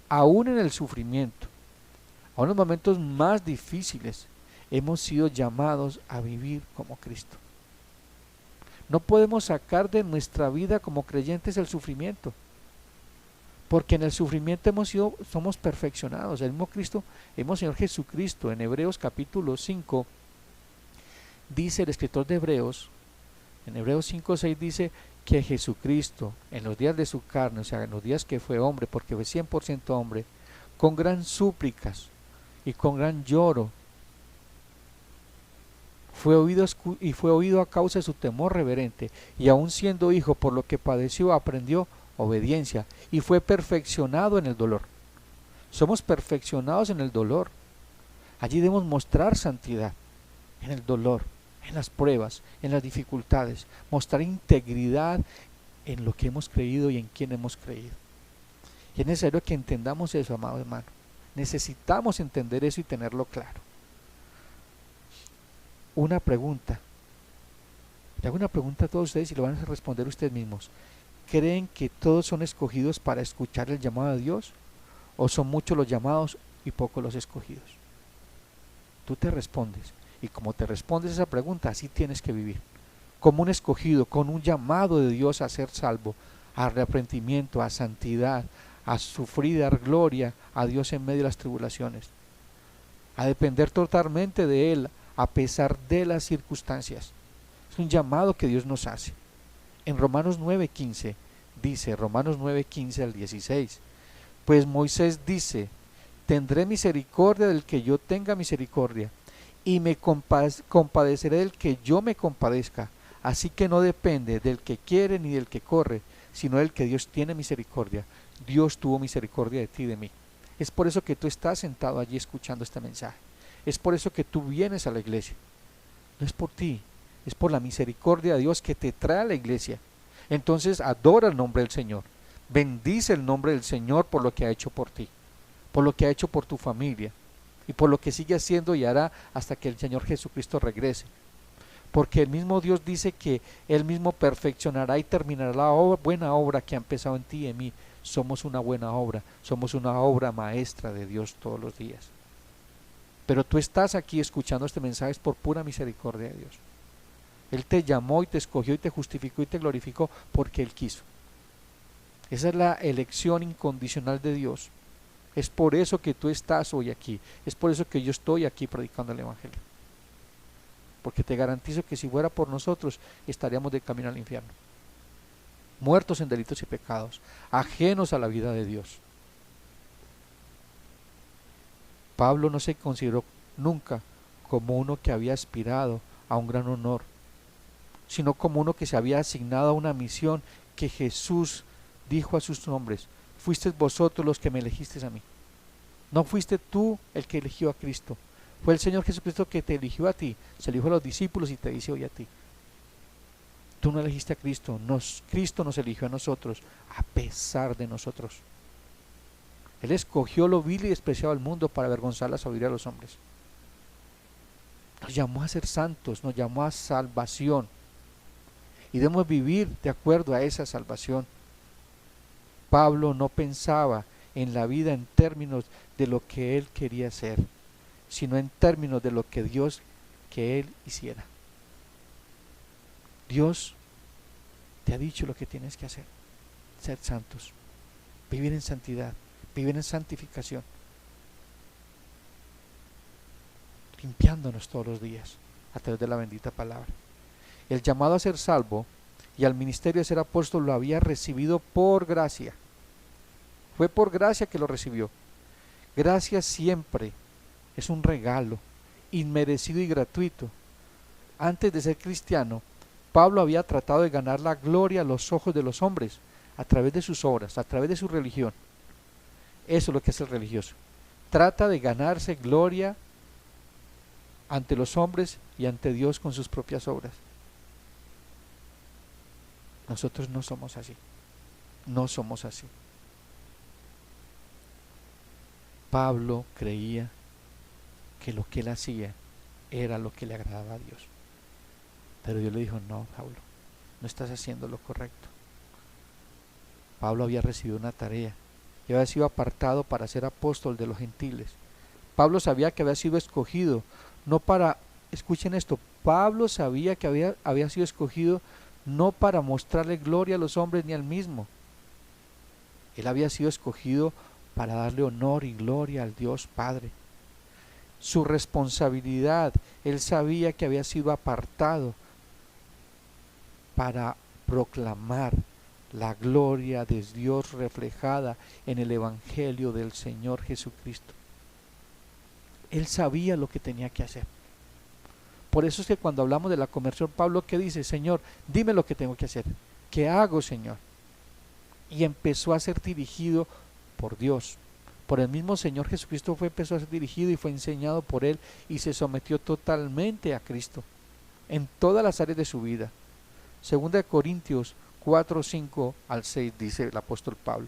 Aún en el sufrimiento, aún en los momentos más difíciles, hemos sido llamados a vivir como Cristo. No podemos sacar de nuestra vida como creyentes el sufrimiento, porque en el sufrimiento somos perfeccionados. El mismo Cristo, el mismo Señor Jesucristo, en Hebreos capítulo 5, dice el escritor de Hebreos, en Hebreos 5:6 dice que Jesucristo, en los días de su carne, o sea, en los días que fue hombre, porque fue 100% hombre, con gran súplicas y con gran lloro, fue oído a causa de su temor reverente, y aun siendo hijo, por lo que padeció, aprendió obediencia y fue perfeccionado en el dolor. Somos perfeccionados en el dolor. Allí debemos mostrar santidad, en el dolor, en las pruebas, en las dificultades, mostrar integridad en lo que hemos creído y en quién hemos creído. Y es necesario que entendamos eso, amado hermano. Necesitamos entender eso y tenerlo claro. Una pregunta. Le hago una pregunta a todos ustedes y lo van a responder ustedes mismos. ¿Creen que todos son escogidos para escuchar el llamado de Dios? ¿O son muchos los llamados y pocos los escogidos? Tú te respondes. Y como te respondes esa pregunta, así tienes que vivir. Como un escogido, con un llamado de Dios a ser salvo, a arrepentimiento, a santidad, a sufrir, a dar gloria a Dios en medio de las tribulaciones, a depender totalmente de Él a pesar de las circunstancias. Es un llamado que Dios nos hace. En Romanos 9:15 dice, Romanos 9:15 al 16, pues Moisés dice: tendré misericordia del que yo tenga misericordia, y me compadeceré del que yo me compadezca. Así que no depende del que quiere ni del que corre, sino del que Dios tiene misericordia. Dios tuvo misericordia de ti y de mí. Es por eso que tú estás sentado allí escuchando este mensaje. Es por eso que tú vienes a la iglesia. No es por ti, es por la misericordia de Dios que te trae a la iglesia. Entonces adora el nombre del Señor. Bendice el nombre del Señor por lo que ha hecho por ti, por lo que ha hecho por tu familia y por lo que sigue haciendo y hará hasta que el Señor Jesucristo regrese. Porque el mismo Dios dice que Él mismo perfeccionará y terminará la buena obra que ha empezado en ti y en mí. Somos una buena obra, somos una obra maestra de Dios todos los días. pero tú estás aquí escuchando este mensaje es por pura misericordia de Dios. Él te llamó y te escogió y te justificó y te glorificó porque Él quiso. Esa es la elección incondicional de Dios. Es por eso que tú estás hoy aquí. Es por eso que yo estoy aquí predicando el Evangelio. Porque te garantizo que si fuera por nosotros, estaríamos de camino al infierno. Muertos en delitos y pecados, ajenos a la vida de Dios. Pablo no se consideró nunca como uno que había aspirado a un gran honor, sino como uno que se había asignado a una misión que Jesús dijo a sus hombres: fuisteis vosotros los que me elegisteis a mí. No fuiste tú el que eligió a Cristo, fue el Señor Jesucristo que te eligió a ti, se eligió a los discípulos y te dice hoy a ti. Tú no elegiste a Cristo, Cristo nos eligió a nosotros, a pesar de nosotros. Él escogió lo vil y despreciado del mundo para avergonzar la sabiduría de los hombres. Nos llamó a ser santos, nos llamó a salvación, y debemos vivir de acuerdo a esa salvación. Pablo no pensaba en la vida en términos de lo que él quería hacer, sino en términos de lo que Dios que él hiciera. Dios te ha dicho lo que tienes que hacer: ser santos, vivir en santidad, vivir en santificación, limpiándonos todos los días a través de la bendita palabra. El llamado a ser salvo y al ministerio de ser apóstol lo había recibido por gracia. Fue por gracia que lo recibió. Gracia siempre es un regalo inmerecido y gratuito. Antes de ser cristiano, Pablo había tratado de ganar la gloria a los ojos de los hombres a través de sus obras, a través de su religión. Eso es lo que hace el religioso. Trata de ganarse gloria ante los hombres y ante Dios con sus propias obras. Nosotros no somos así. No somos así. Pablo creía que lo que él hacía era lo que le agradaba a Dios. Pero Dios le dijo: no, Pablo, no estás haciendo lo correcto. Pablo había recibido una tarea y había sido apartado para ser apóstol de los gentiles. Pablo sabía que había sido escogido, no para, escuchen esto, Pablo sabía que había sido escogido no para mostrarle gloria a los hombres ni al mismo. Él había sido escogido para darle honor y gloria al Dios Padre. Su responsabilidad, él sabía que había sido apartado para proclamar la gloria de Dios reflejada en el Evangelio del Señor Jesucristo. Él sabía lo que tenía que hacer. Por eso es que cuando hablamos de la conversión, Pablo, ¿qué dice? Señor, dime lo que tengo que hacer. ¿Qué hago, Señor? Y empezó a ser dirigido por Dios. Por el mismo Señor Jesucristo empezó a ser dirigido y fue enseñado por Él y se sometió totalmente a Cristo en todas las áreas de su vida. 2 Corintios 4, 5 al 6 dice el apóstol Pablo.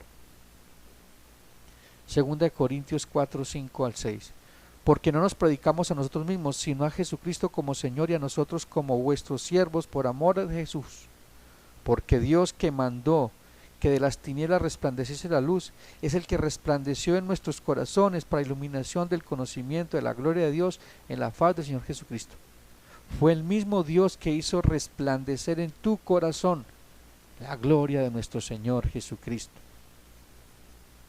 2 Corintios 4, 5 al 6. Porque no nos predicamos a nosotros mismos, sino a Jesucristo como Señor y a nosotros como vuestros siervos por amor de Jesús. Porque Dios, que mandó que de las tinieblas resplandeciese la luz, es el que resplandeció en nuestros corazones para iluminación del conocimiento de la gloria de Dios en la faz del Señor Jesucristo. Fue el mismo Dios que hizo resplandecer en tu corazón la gloria de nuestro Señor Jesucristo.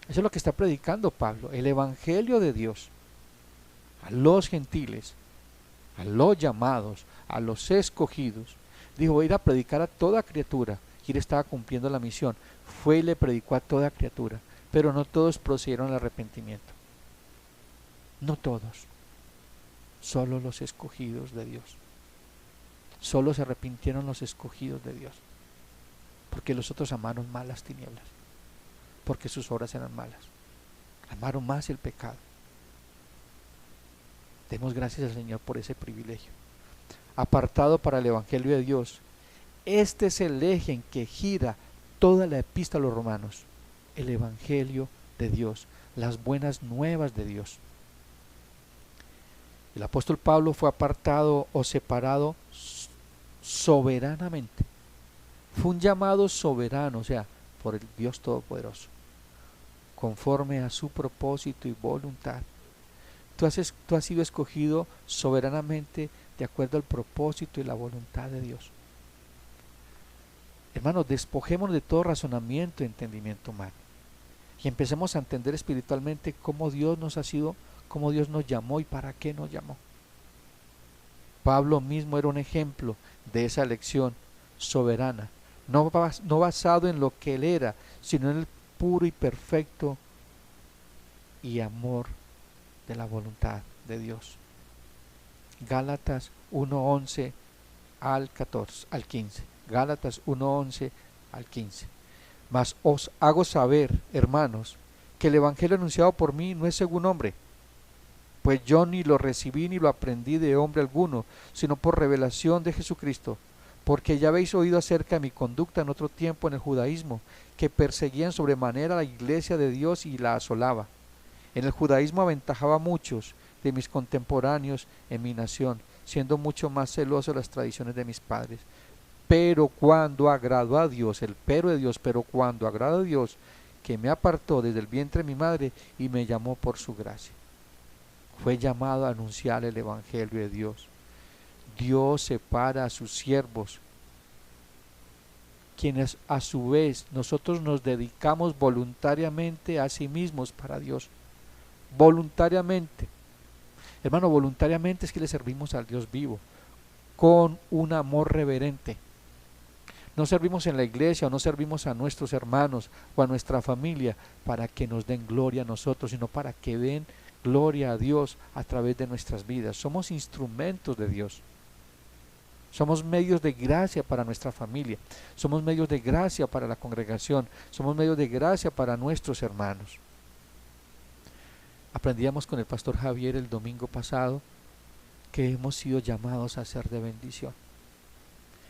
Eso es lo que está predicando Pablo, el Evangelio de Dios a los gentiles, a los llamados, a los escogidos. Dijo: voy a ir a predicar a toda criatura, y él estaba cumpliendo la misión. Fue y le predicó a toda criatura, pero no todos procedieron al arrepentimiento. No todos, solo los escogidos de Dios. Solo se arrepintieron los escogidos de Dios, porque los otros amaron más las tinieblas, porque sus obras eran malas, amaron más el pecado. Demos gracias al Señor por ese privilegio. Apartado para el Evangelio de Dios. Este es el eje en que gira toda la epístola a los romanos. El Evangelio de Dios, las buenas nuevas de Dios. El apóstol Pablo fue apartado o separado soberanamente. Fue un llamado soberano, o sea, por el Dios Todopoderoso, conforme a su propósito y voluntad. tú has sido escogido soberanamente de acuerdo al propósito y la voluntad de Dios. Hermanos, despojémonos de todo razonamiento y entendimiento humano y empecemos a entender espiritualmente cómo Dios nos ha sido, cómo Dios nos llamó y para qué nos llamó. Pablo mismo era un ejemplo de esa elección soberana, no basado en lo que él era, sino en el puro y perfecto y amor de la voluntad de Dios. Gálatas 1:11 al 15. Gálatas 1:11 al 15. Mas os hago saber, hermanos, que el evangelio anunciado por mí no es según hombre, pues yo ni lo recibí ni lo aprendí de hombre alguno, sino por revelación de Jesucristo, porque ya habéis oído acerca de mi conducta en otro tiempo en el judaísmo, que perseguía en sobremanera la iglesia de Dios y la asolaba. En el judaísmo aventajaba a muchos de mis contemporáneos en mi nación, siendo mucho más celoso de las tradiciones de mis padres. Pero cuando agradó a Dios, el pero de Dios, pero cuando agradó a Dios, que me apartó desde el vientre de mi madre y me llamó por su gracia. Fue llamado a anunciar el evangelio de Dios. Dios separa a sus siervos, quienes a su vez nosotros nos dedicamos voluntariamente a sí mismos para Dios. Voluntariamente. Hermano, voluntariamente es que le servimos al Dios vivo, con un amor reverente. No servimos en la iglesia o no servimos a nuestros hermanos o a nuestra familia para que nos den gloria a nosotros, sino para que den gloria a Dios a través de nuestras vidas. Somos instrumentos de Dios. Somos medios de gracia para nuestra familia. Somos medios de gracia para la congregación. Somos medios de gracia para nuestros hermanos. Aprendíamos con el pastor Javier el domingo pasado que hemos sido llamados a ser de bendición.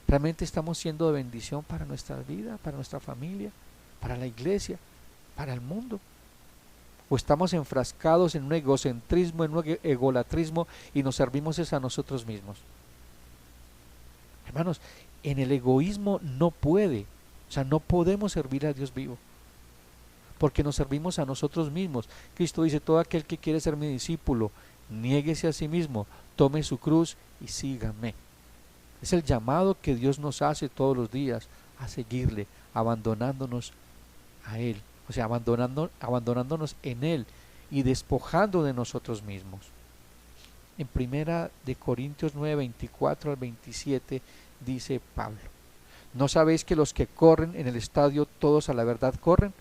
¿Realmente estamos siendo de bendición para nuestra vida, para nuestra familia, para la iglesia, para el mundo? ¿O estamos enfrascados en un egocentrismo, en un egolatrismo y nos servimos es a nosotros mismos? Hermanos, en el egoísmo no podemos servir a Dios vivo, porque nos servimos a nosotros mismos. Cristo dice, todo aquel que quiere ser mi discípulo, niéguese a sí mismo, tome su cruz y sígame. Es el llamado que Dios nos hace todos los días a seguirle, abandonándonos a Él, o sea, abandonándonos en Él y despojando de nosotros mismos. En primera de Corintios 9, 24 al 27 dice Pablo, ¿no sabéis que los que corren en el estadio todos a la verdad corren?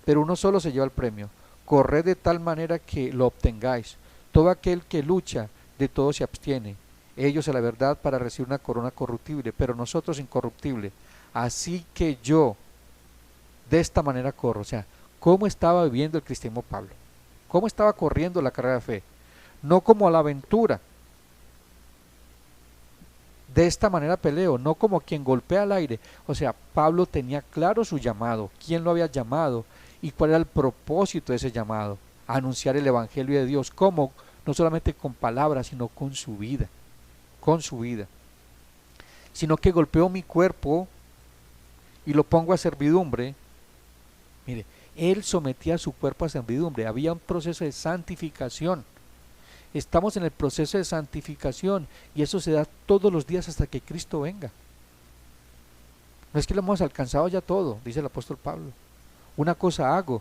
Pero uno solo se lleva el premio. Corred de tal manera que lo obtengáis. Todo aquel que lucha, de todo se abstiene. Ellos a la verdad para recibir una corona corruptible, pero nosotros incorruptible. Así que yo de esta manera corro. O sea, ¿cómo estaba viviendo el cristianismo Pablo? ¿Cómo estaba corriendo la carrera de fe? No como a la aventura. De esta manera peleo, no como quien golpea al aire. O sea, Pablo tenía claro su llamado, quién lo había llamado y cuál era el propósito de ese llamado, a anunciar el evangelio de Dios, como no solamente con palabras, sino con su vida, sino que golpeo mi cuerpo y lo pongo a servidumbre. Mire, él sometía su cuerpo a servidumbre, había un proceso de santificación. Estamos en el proceso de santificación y eso se da todos los días hasta que Cristo venga. No es que lo hemos alcanzado ya todo, dice el apóstol Pablo. Una cosa hago,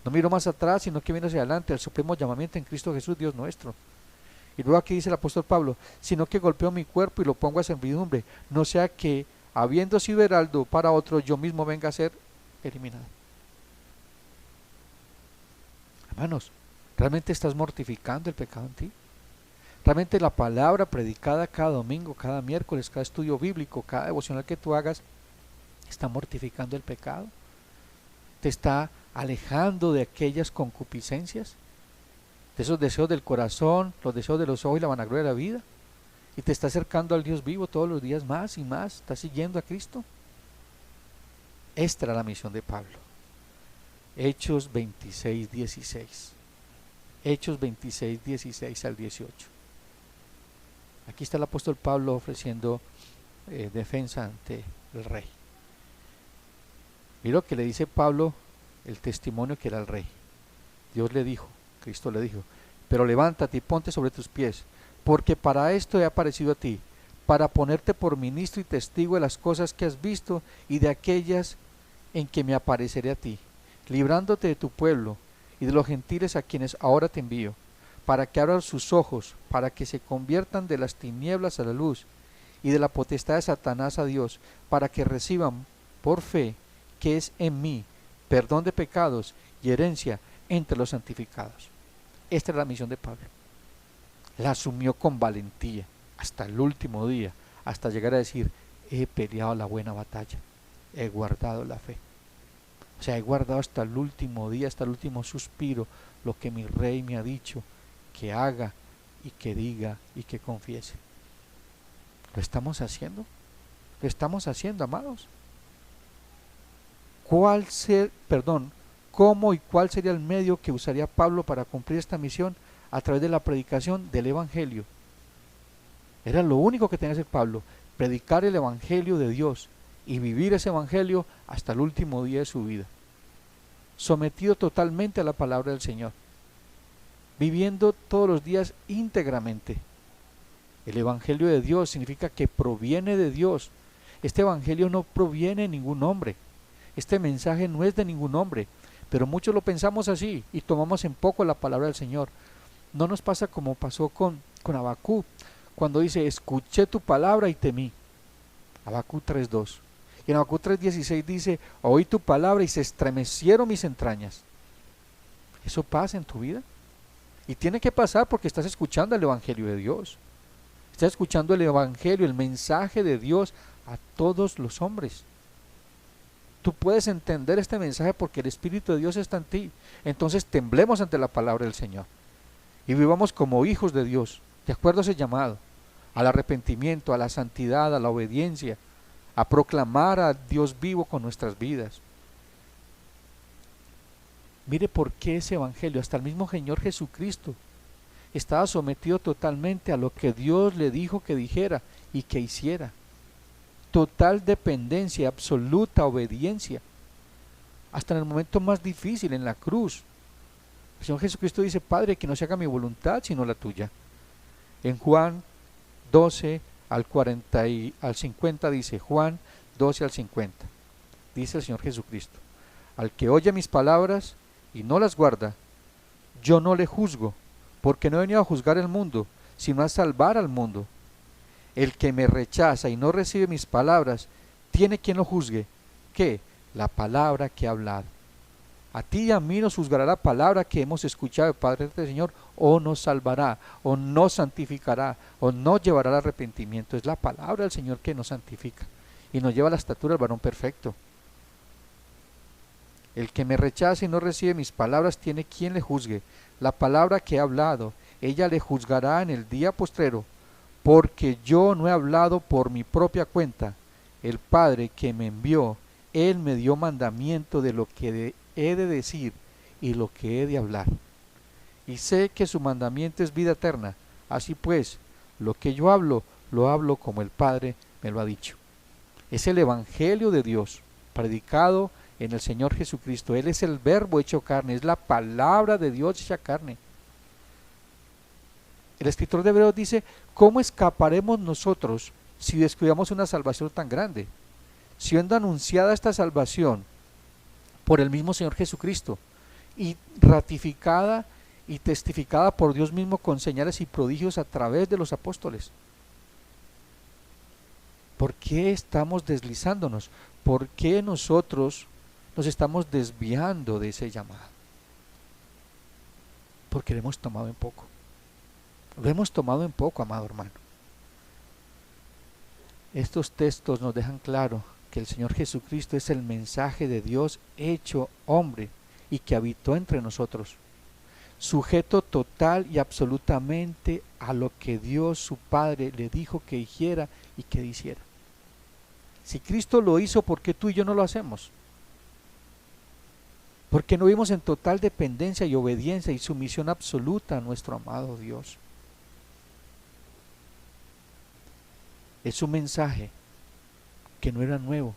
no miro más atrás, sino que miro hacia adelante, al supremo llamamiento en Cristo Jesús, Dios nuestro. Y luego aquí dice el apóstol Pablo, sino que golpeo mi cuerpo y lo pongo a servidumbre, no sea que, habiendo sido heraldo para otro, yo mismo venga a ser eliminado. Hermanos, ¿realmente estás mortificando el pecado en ti? ¿Realmente la palabra predicada cada domingo, cada miércoles, cada estudio bíblico, cada devocional que tú hagas, está mortificando el pecado? ¿Te está alejando de aquellas concupiscencias, de esos deseos del corazón, los deseos de los ojos y la vanagloria de la vida? ¿Y te está acercando al Dios vivo todos los días más y más? ¿Estás siguiendo a Cristo? Esta era la misión de Pablo. Hechos 26, 16. Hechos 26, 16 al 18. Aquí está el apóstol Pablo ofreciendo defensa ante el rey. Mira lo que le dice Pablo, el testimonio que era el rey. Dios le dijo, Cristo le dijo, pero levántate y ponte sobre tus pies, porque para esto he aparecido a ti, para ponerte por ministro y testigo de las cosas que has visto y de aquellas en que me apareceré a ti, librándote de tu pueblo y de los gentiles a quienes ahora te envío, para que abran sus ojos, para que se conviertan de las tinieblas a la luz y de la potestad de Satanás a Dios, para que reciban por fe, que es en mí, perdón de pecados y herencia entre los santificados. Esta es la misión de Pablo. La asumió con valentía hasta el último día, hasta llegar a decir: he peleado la buena batalla, he guardado la fe. O sea, he guardado hasta el último día, hasta el último suspiro, lo que mi rey me ha dicho que haga y que diga y que confiese. ¿Lo estamos haciendo? ¿Lo estamos haciendo, amados? ¿Cómo y cuál sería el medio que usaría Pablo para cumplir esta misión? A través de la predicación del Evangelio. Era lo único que tenía que hacer Pablo: predicar el Evangelio de Dios y vivir ese Evangelio hasta el último día de su vida, sometido totalmente a la palabra del Señor, viviendo todos los días íntegramente. El Evangelio de Dios significa que proviene de Dios. Este Evangelio no proviene de ningún hombre, este mensaje no es de ningún hombre, pero muchos lo pensamos así y tomamos en poco la palabra del Señor. No nos pasa como pasó con Habacuc, cuando dice: escuché tu palabra y temí. Habacuc 3:2. Y en Habacuc 3:16 dice: oí tu palabra y se estremecieron mis entrañas. ¿Eso pasa en tu vida? Y tiene que pasar porque estás escuchando el Evangelio de Dios. Estás escuchando el Evangelio, el mensaje de Dios a todos los hombres. Tú puedes entender este mensaje porque el Espíritu de Dios está en ti. Entonces temblemos ante la palabra del Señor y vivamos como hijos de Dios, de acuerdo a ese llamado, al arrepentimiento, a la santidad, a la obediencia, a proclamar a Dios vivo con nuestras vidas. Mire por qué ese Evangelio, hasta el mismo Señor Jesucristo estaba sometido totalmente a lo que Dios le dijo que dijera y que hiciera. Total dependencia, absoluta obediencia, hasta en el momento más difícil, en la cruz. El Señor Jesucristo dice: Padre, que no se haga mi voluntad sino la tuya. En Juan 12 al 40 y al 50 dice, Juan 12 al 50, dice el Señor Jesucristo: al que oye mis palabras y no las guarda, yo no le juzgo, porque no he venido a juzgar el mundo, sino a salvar al mundo. El que me rechaza y no recibe mis palabras, tiene quien lo juzgue. ¿Qué? La palabra que he hablado. A ti y a mí nos juzgará la palabra que hemos escuchado de Padre del Señor, o nos salvará, o nos santificará, o nos llevará al arrepentimiento. Es la palabra del Señor que nos santifica y nos lleva a la estatura del varón perfecto. El que me rechaza y no recibe mis palabras, tiene quien le juzgue. La palabra que he hablado, ella le juzgará en el día postrero, porque yo no he hablado por mi propia cuenta. El Padre que me envió, Él me dio mandamiento de lo que he de decir y lo que he de hablar. Y sé que su mandamiento es vida eterna. Así pues, lo que yo hablo, lo hablo como el Padre me lo ha dicho. Es el Evangelio de Dios, predicado en el Señor Jesucristo. Él es el Verbo hecho carne, es la palabra de Dios hecha carne. El escritor de Hebreos dice: ¿cómo escaparemos nosotros si descuidamos una salvación tan grande? Siendo anunciada esta salvación por el mismo Señor Jesucristo y ratificada y testificada por Dios mismo con señales y prodigios a través de los apóstoles. ¿Por qué estamos deslizándonos? ¿Por qué nosotros nos estamos desviando de ese llamado? Porque lo hemos tomado en poco. Lo hemos tomado en poco, amado hermano. Estos textos nos dejan claro que el Señor Jesucristo es el mensaje de Dios hecho hombre y que habitó entre nosotros, sujeto total y absolutamente a lo que Dios su Padre le dijo que hiciera y que hiciera. Si Cristo lo hizo, ¿por qué tú y yo no lo hacemos? Porque no vivimos en total dependencia y obediencia y sumisión absoluta a nuestro amado Dios. Es un mensaje que no era nuevo.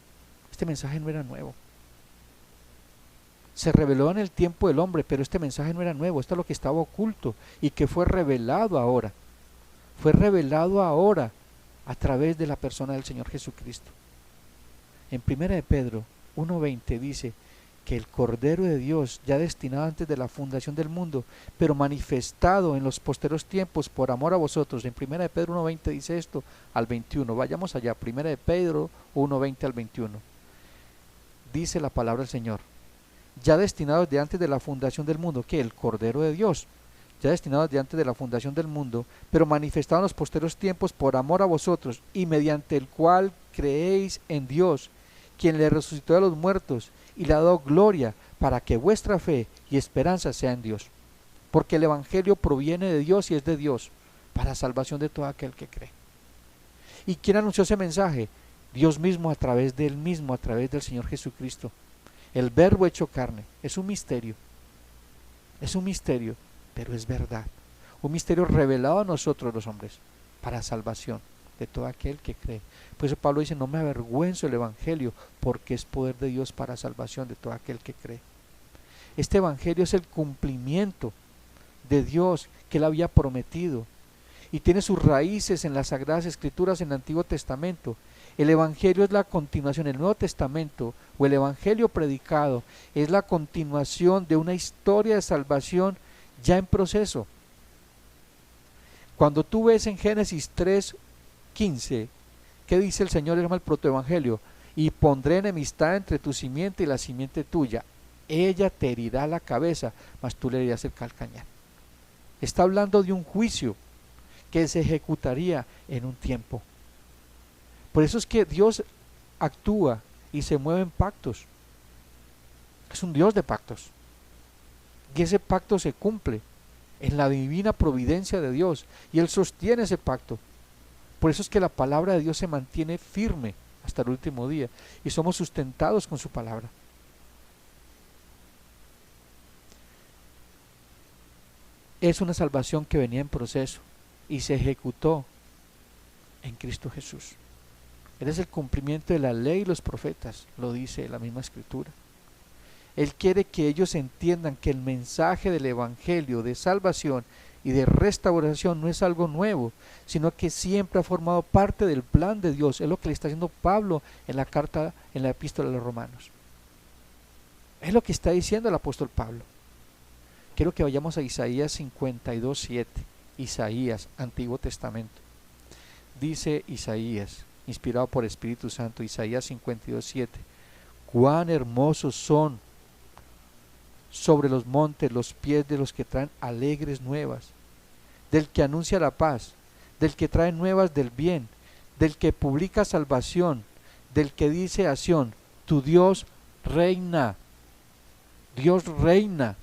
Este mensaje no era nuevo. se reveló en el tiempo del hombre, pero este mensaje no era nuevo, esto es lo que estaba oculto y que fue revelado ahora. Fue revelado ahora a través de la persona del Señor Jesucristo. En 1 de Pedro 1:20 dice que el Cordero de Dios, ya destinado antes de la fundación del mundo, pero manifestado en los posteros tiempos por amor a vosotros. En 1 de Pedro 1:20 dice esto al 21. Vayamos allá, 1 de Pedro 1:20 al 21. Dice la palabra del Señor: ya destinado desde antes de la fundación del mundo, que el Cordero de Dios, ya destinado desde antes de la fundación del mundo, pero manifestado en los posteros tiempos por amor a vosotros, y mediante el cual creéis en Dios, quien le resucitó de los muertos y le ha dado gloria, para que vuestra fe y esperanza sea en Dios. Porque el Evangelio proviene de Dios y es de Dios, para salvación de todo aquel que cree. ¿Y quién anunció ese mensaje? Dios mismo, a través de Él mismo, a través del Señor Jesucristo. El Verbo hecho carne. Es un misterio, pero es verdad. Un misterio revelado a nosotros los hombres, para salvación de todo aquel que cree. Por eso Pablo dice: no me avergüenzo del Evangelio, porque es poder de Dios para salvación de todo aquel que cree. Este Evangelio es el cumplimiento de Dios que Él había prometido, y tiene sus raíces en las Sagradas Escrituras en el Antiguo Testamento. El Evangelio es la continuación, el Nuevo Testamento o el Evangelio predicado es la continuación de una historia de salvación ya en proceso. Cuando tú ves en Génesis 3:15, ¿qué dice el Señor? Llama el protoevangelio: y pondré enemistad entre tu simiente y la simiente tuya, ella te herirá la cabeza, mas tú le herirás el calcañar. Está hablando de un juicio que se ejecutaría en un tiempo. Por eso es que Dios actúa y se mueve en pactos. Es un Dios de pactos, y ese pacto se cumple en la divina providencia de Dios, y Él sostiene ese pacto. Por eso es que la palabra de Dios se mantiene firme hasta el último día, y somos sustentados con su palabra. Es una salvación que venía en proceso y se ejecutó en Cristo Jesús. Él es el cumplimiento de la ley y los profetas, lo dice la misma Escritura. Él quiere que ellos entiendan que el mensaje del Evangelio de salvación y de restauración no es algo nuevo, sino que siempre ha formado parte del plan de Dios. Es lo que le está diciendo Pablo en la carta, en la epístola a los Romanos. Es lo que está diciendo el apóstol Pablo. Quiero que vayamos a Isaías 52:7. Isaías, Antiguo Testamento. Dice Isaías, inspirado por Espíritu Santo, Isaías 52:7: cuán hermosos son sobre los montes los pies de los que traen alegres nuevas, del que anuncia la paz, del que trae nuevas del bien, del que publica salvación, del que dice a Sión: tu Dios reina. Dios reina.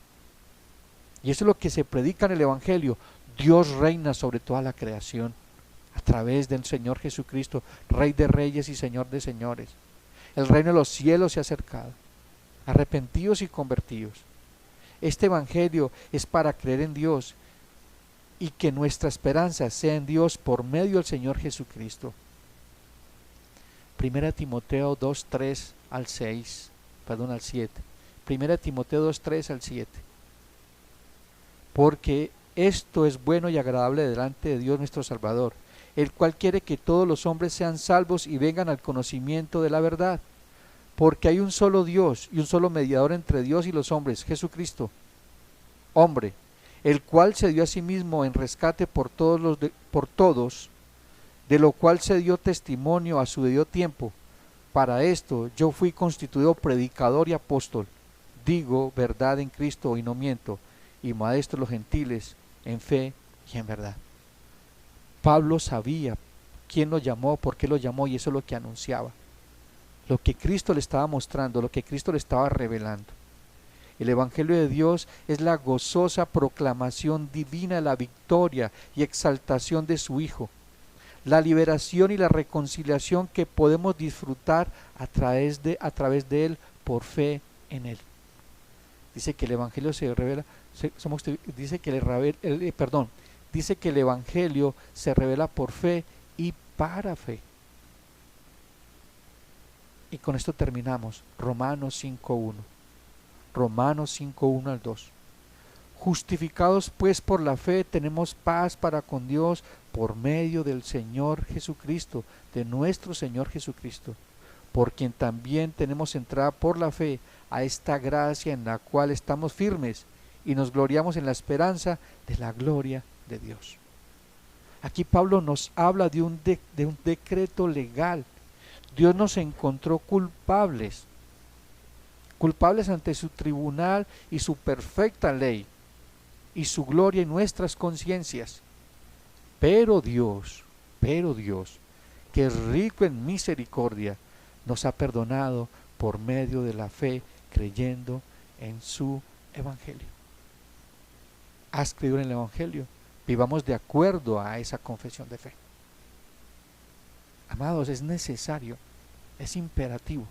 Y eso es lo que se predica en el Evangelio: Dios reina sobre toda la creación, a través del Señor Jesucristo, Rey de reyes y Señor de señores. El reino de los cielos se ha acercado. Arrepentidos y convertidos. Este Evangelio es para creer en Dios y que nuestra esperanza sea en Dios por medio del Señor Jesucristo. 1 Timoteo 2:3 al 6, perdón, al 7. 1 Timoteo 2:3 al 7. Porque esto es bueno y agradable delante de Dios nuestro Salvador, el cual quiere que todos los hombres sean salvos y vengan al conocimiento de la verdad. Porque hay un solo Dios y un solo mediador entre Dios y los hombres, Jesucristo, hombre, el cual se dio a sí mismo en rescate por todos, de lo cual se dio testimonio a su debido tiempo. Para esto yo fui constituido predicador y apóstol, digo verdad en Cristo y no miento, y maestro de los gentiles en fe y en verdad. Pablo sabía quién lo llamó, por qué lo llamó, y eso es lo que anunciaba. Lo que Cristo le estaba mostrando, lo que Cristo le estaba revelando. El Evangelio de Dios es la gozosa proclamación divina de la victoria y exaltación de su Hijo, la liberación y la reconciliación que podemos disfrutar a través de Él por fe en Él. Dice que el Evangelio se revela, dice que el Evangelio se revela por fe y para fe. Y con esto terminamos. Romanos 5:1. Romanos 5, 1 al 2. Justificados pues por la fe tenemos paz para con Dios por medio del Señor Jesucristo, de nuestro Señor Jesucristo, por quien también tenemos entrada por la fe a esta gracia en la cual estamos firmes y nos gloriamos en la esperanza de la gloria de Dios. Aquí Pablo nos habla de un decreto legal. Dios nos encontró culpables ante su tribunal y su perfecta ley, y su gloria en nuestras conciencias. Pero Dios, que es rico en misericordia, nos ha perdonado por medio de la fe, creyendo en su Evangelio. ¿Has creído en el Evangelio? Vivamos de acuerdo a esa confesión de fe. Amados, es necesario, es imperativo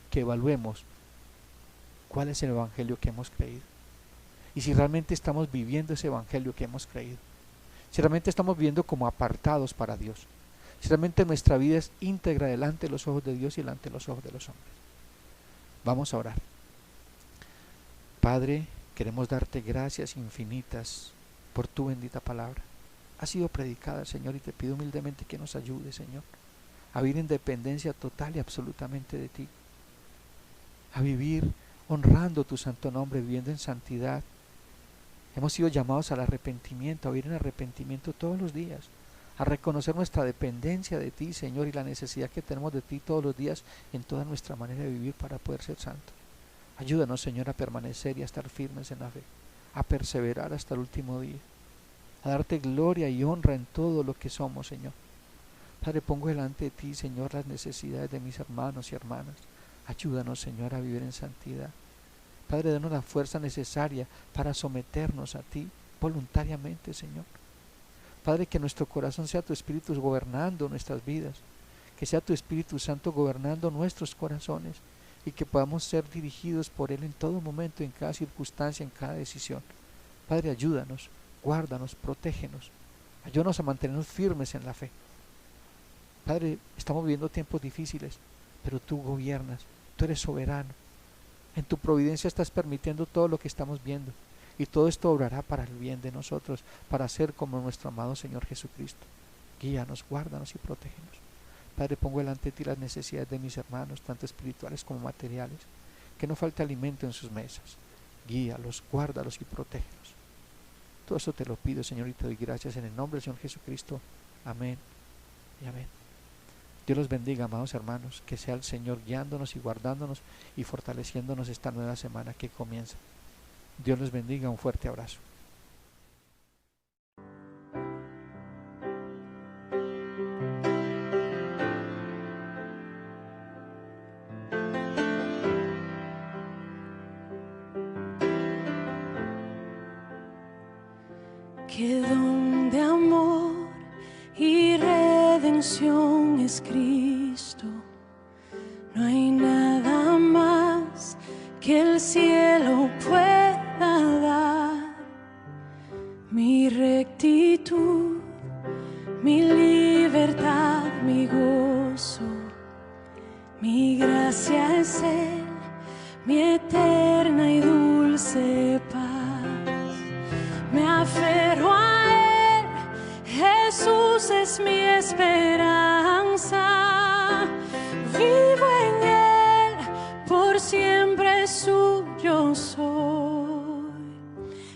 que evaluemos cuál es el Evangelio que hemos creído y si realmente estamos viviendo ese Evangelio que hemos creído, si realmente estamos viviendo como apartados para Dios, si realmente nuestra vida es íntegra delante de los ojos de Dios y delante de los ojos de los hombres. Vamos a orar. Padre, queremos darte gracias infinitas por tu bendita palabra. Ha sido predicada, Señor, y te pido humildemente que nos ayude, Señor, a vivir en dependencia total y absolutamente de ti, a vivir honrando tu santo nombre, viviendo en santidad. Hemos sido llamados al arrepentimiento, a vivir en arrepentimiento todos los días, a reconocer nuestra dependencia de ti, Señor, y la necesidad que tenemos de ti todos los días en toda nuestra manera de vivir para poder ser santos. Ayúdanos, Señor, a permanecer y a estar firmes en la fe, a perseverar hasta el último día, a darte gloria y honra en todo lo que somos, Señor. Padre, pongo delante de ti, Señor, las necesidades de mis hermanos y hermanas. Ayúdanos, Señor, a vivir en santidad. Padre, danos la fuerza necesaria para someternos a ti voluntariamente, Señor. Padre, que nuestro corazón sea tu Espíritu gobernando nuestras vidas, que sea tu Espíritu Santo gobernando nuestros corazones y que podamos ser dirigidos por Él en todo momento, en cada circunstancia, en cada decisión. Padre, ayúdanos, guárdanos, protégenos, ayúdanos a mantenernos firmes en la fe. Padre, estamos viviendo tiempos difíciles, pero tú gobiernas, tú eres soberano. En tu providencia estás permitiendo todo lo que estamos viendo, y todo esto obrará para el bien de nosotros, para ser como nuestro amado Señor Jesucristo. Guíanos, guárdanos y protégenos. Padre, pongo delante de ti las necesidades de mis hermanos, tanto espirituales como materiales, que no falte alimento en sus mesas. Guíalos, guárdalos y protégenos. Todo eso te lo pido, Señor, y te doy gracias en el nombre del Señor Jesucristo. Amén y amén. Dios los bendiga, amados hermanos, que sea el Señor guiándonos y guardándonos y fortaleciéndonos esta nueva semana que comienza. Dios los bendiga, un fuerte abrazo. Qué don de amor y redención es Cristo. No hay nada más que el cielo pueda dar. Mi rectitud, mi libertad, mi gozo, mi gracia es Él, mi eterna y dulce paz. Me aferro a Él, Jesús es mi esperanza. Vivo en Él, por siempre suyo soy.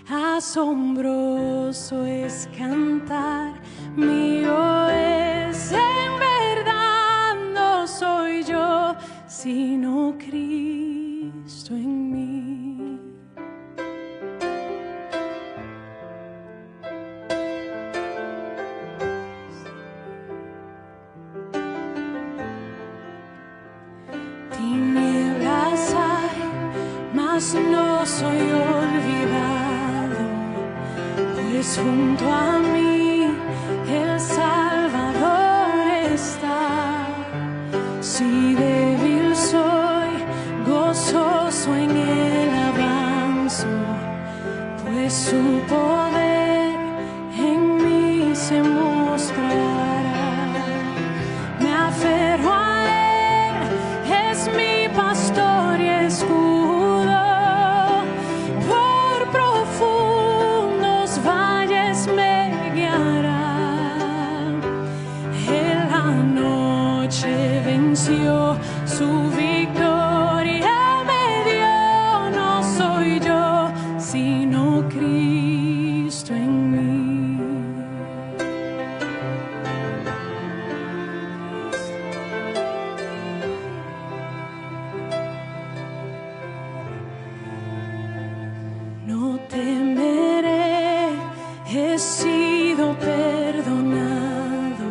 Asombroso es cantar, mío es en verdad. No soy yo, sino Cristo en mí. Tinieblas hay, mas no soy olvidado, pues junto a mí el Salvador está. Si débil soy, gozoso en Él avanzo, pues su poder en mí se mostrará. Me aferro a Él, es mi pastor y escudo. venció, su victoria me dio. No soy yo, sino Cristo en mí. No temeré, he sido perdonado,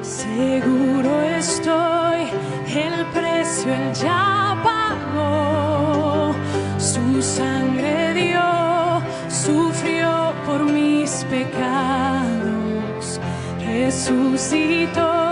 seguro estoy, el precio él ya pagó, su sangre dio, sufrió por mis pecados, resucitó.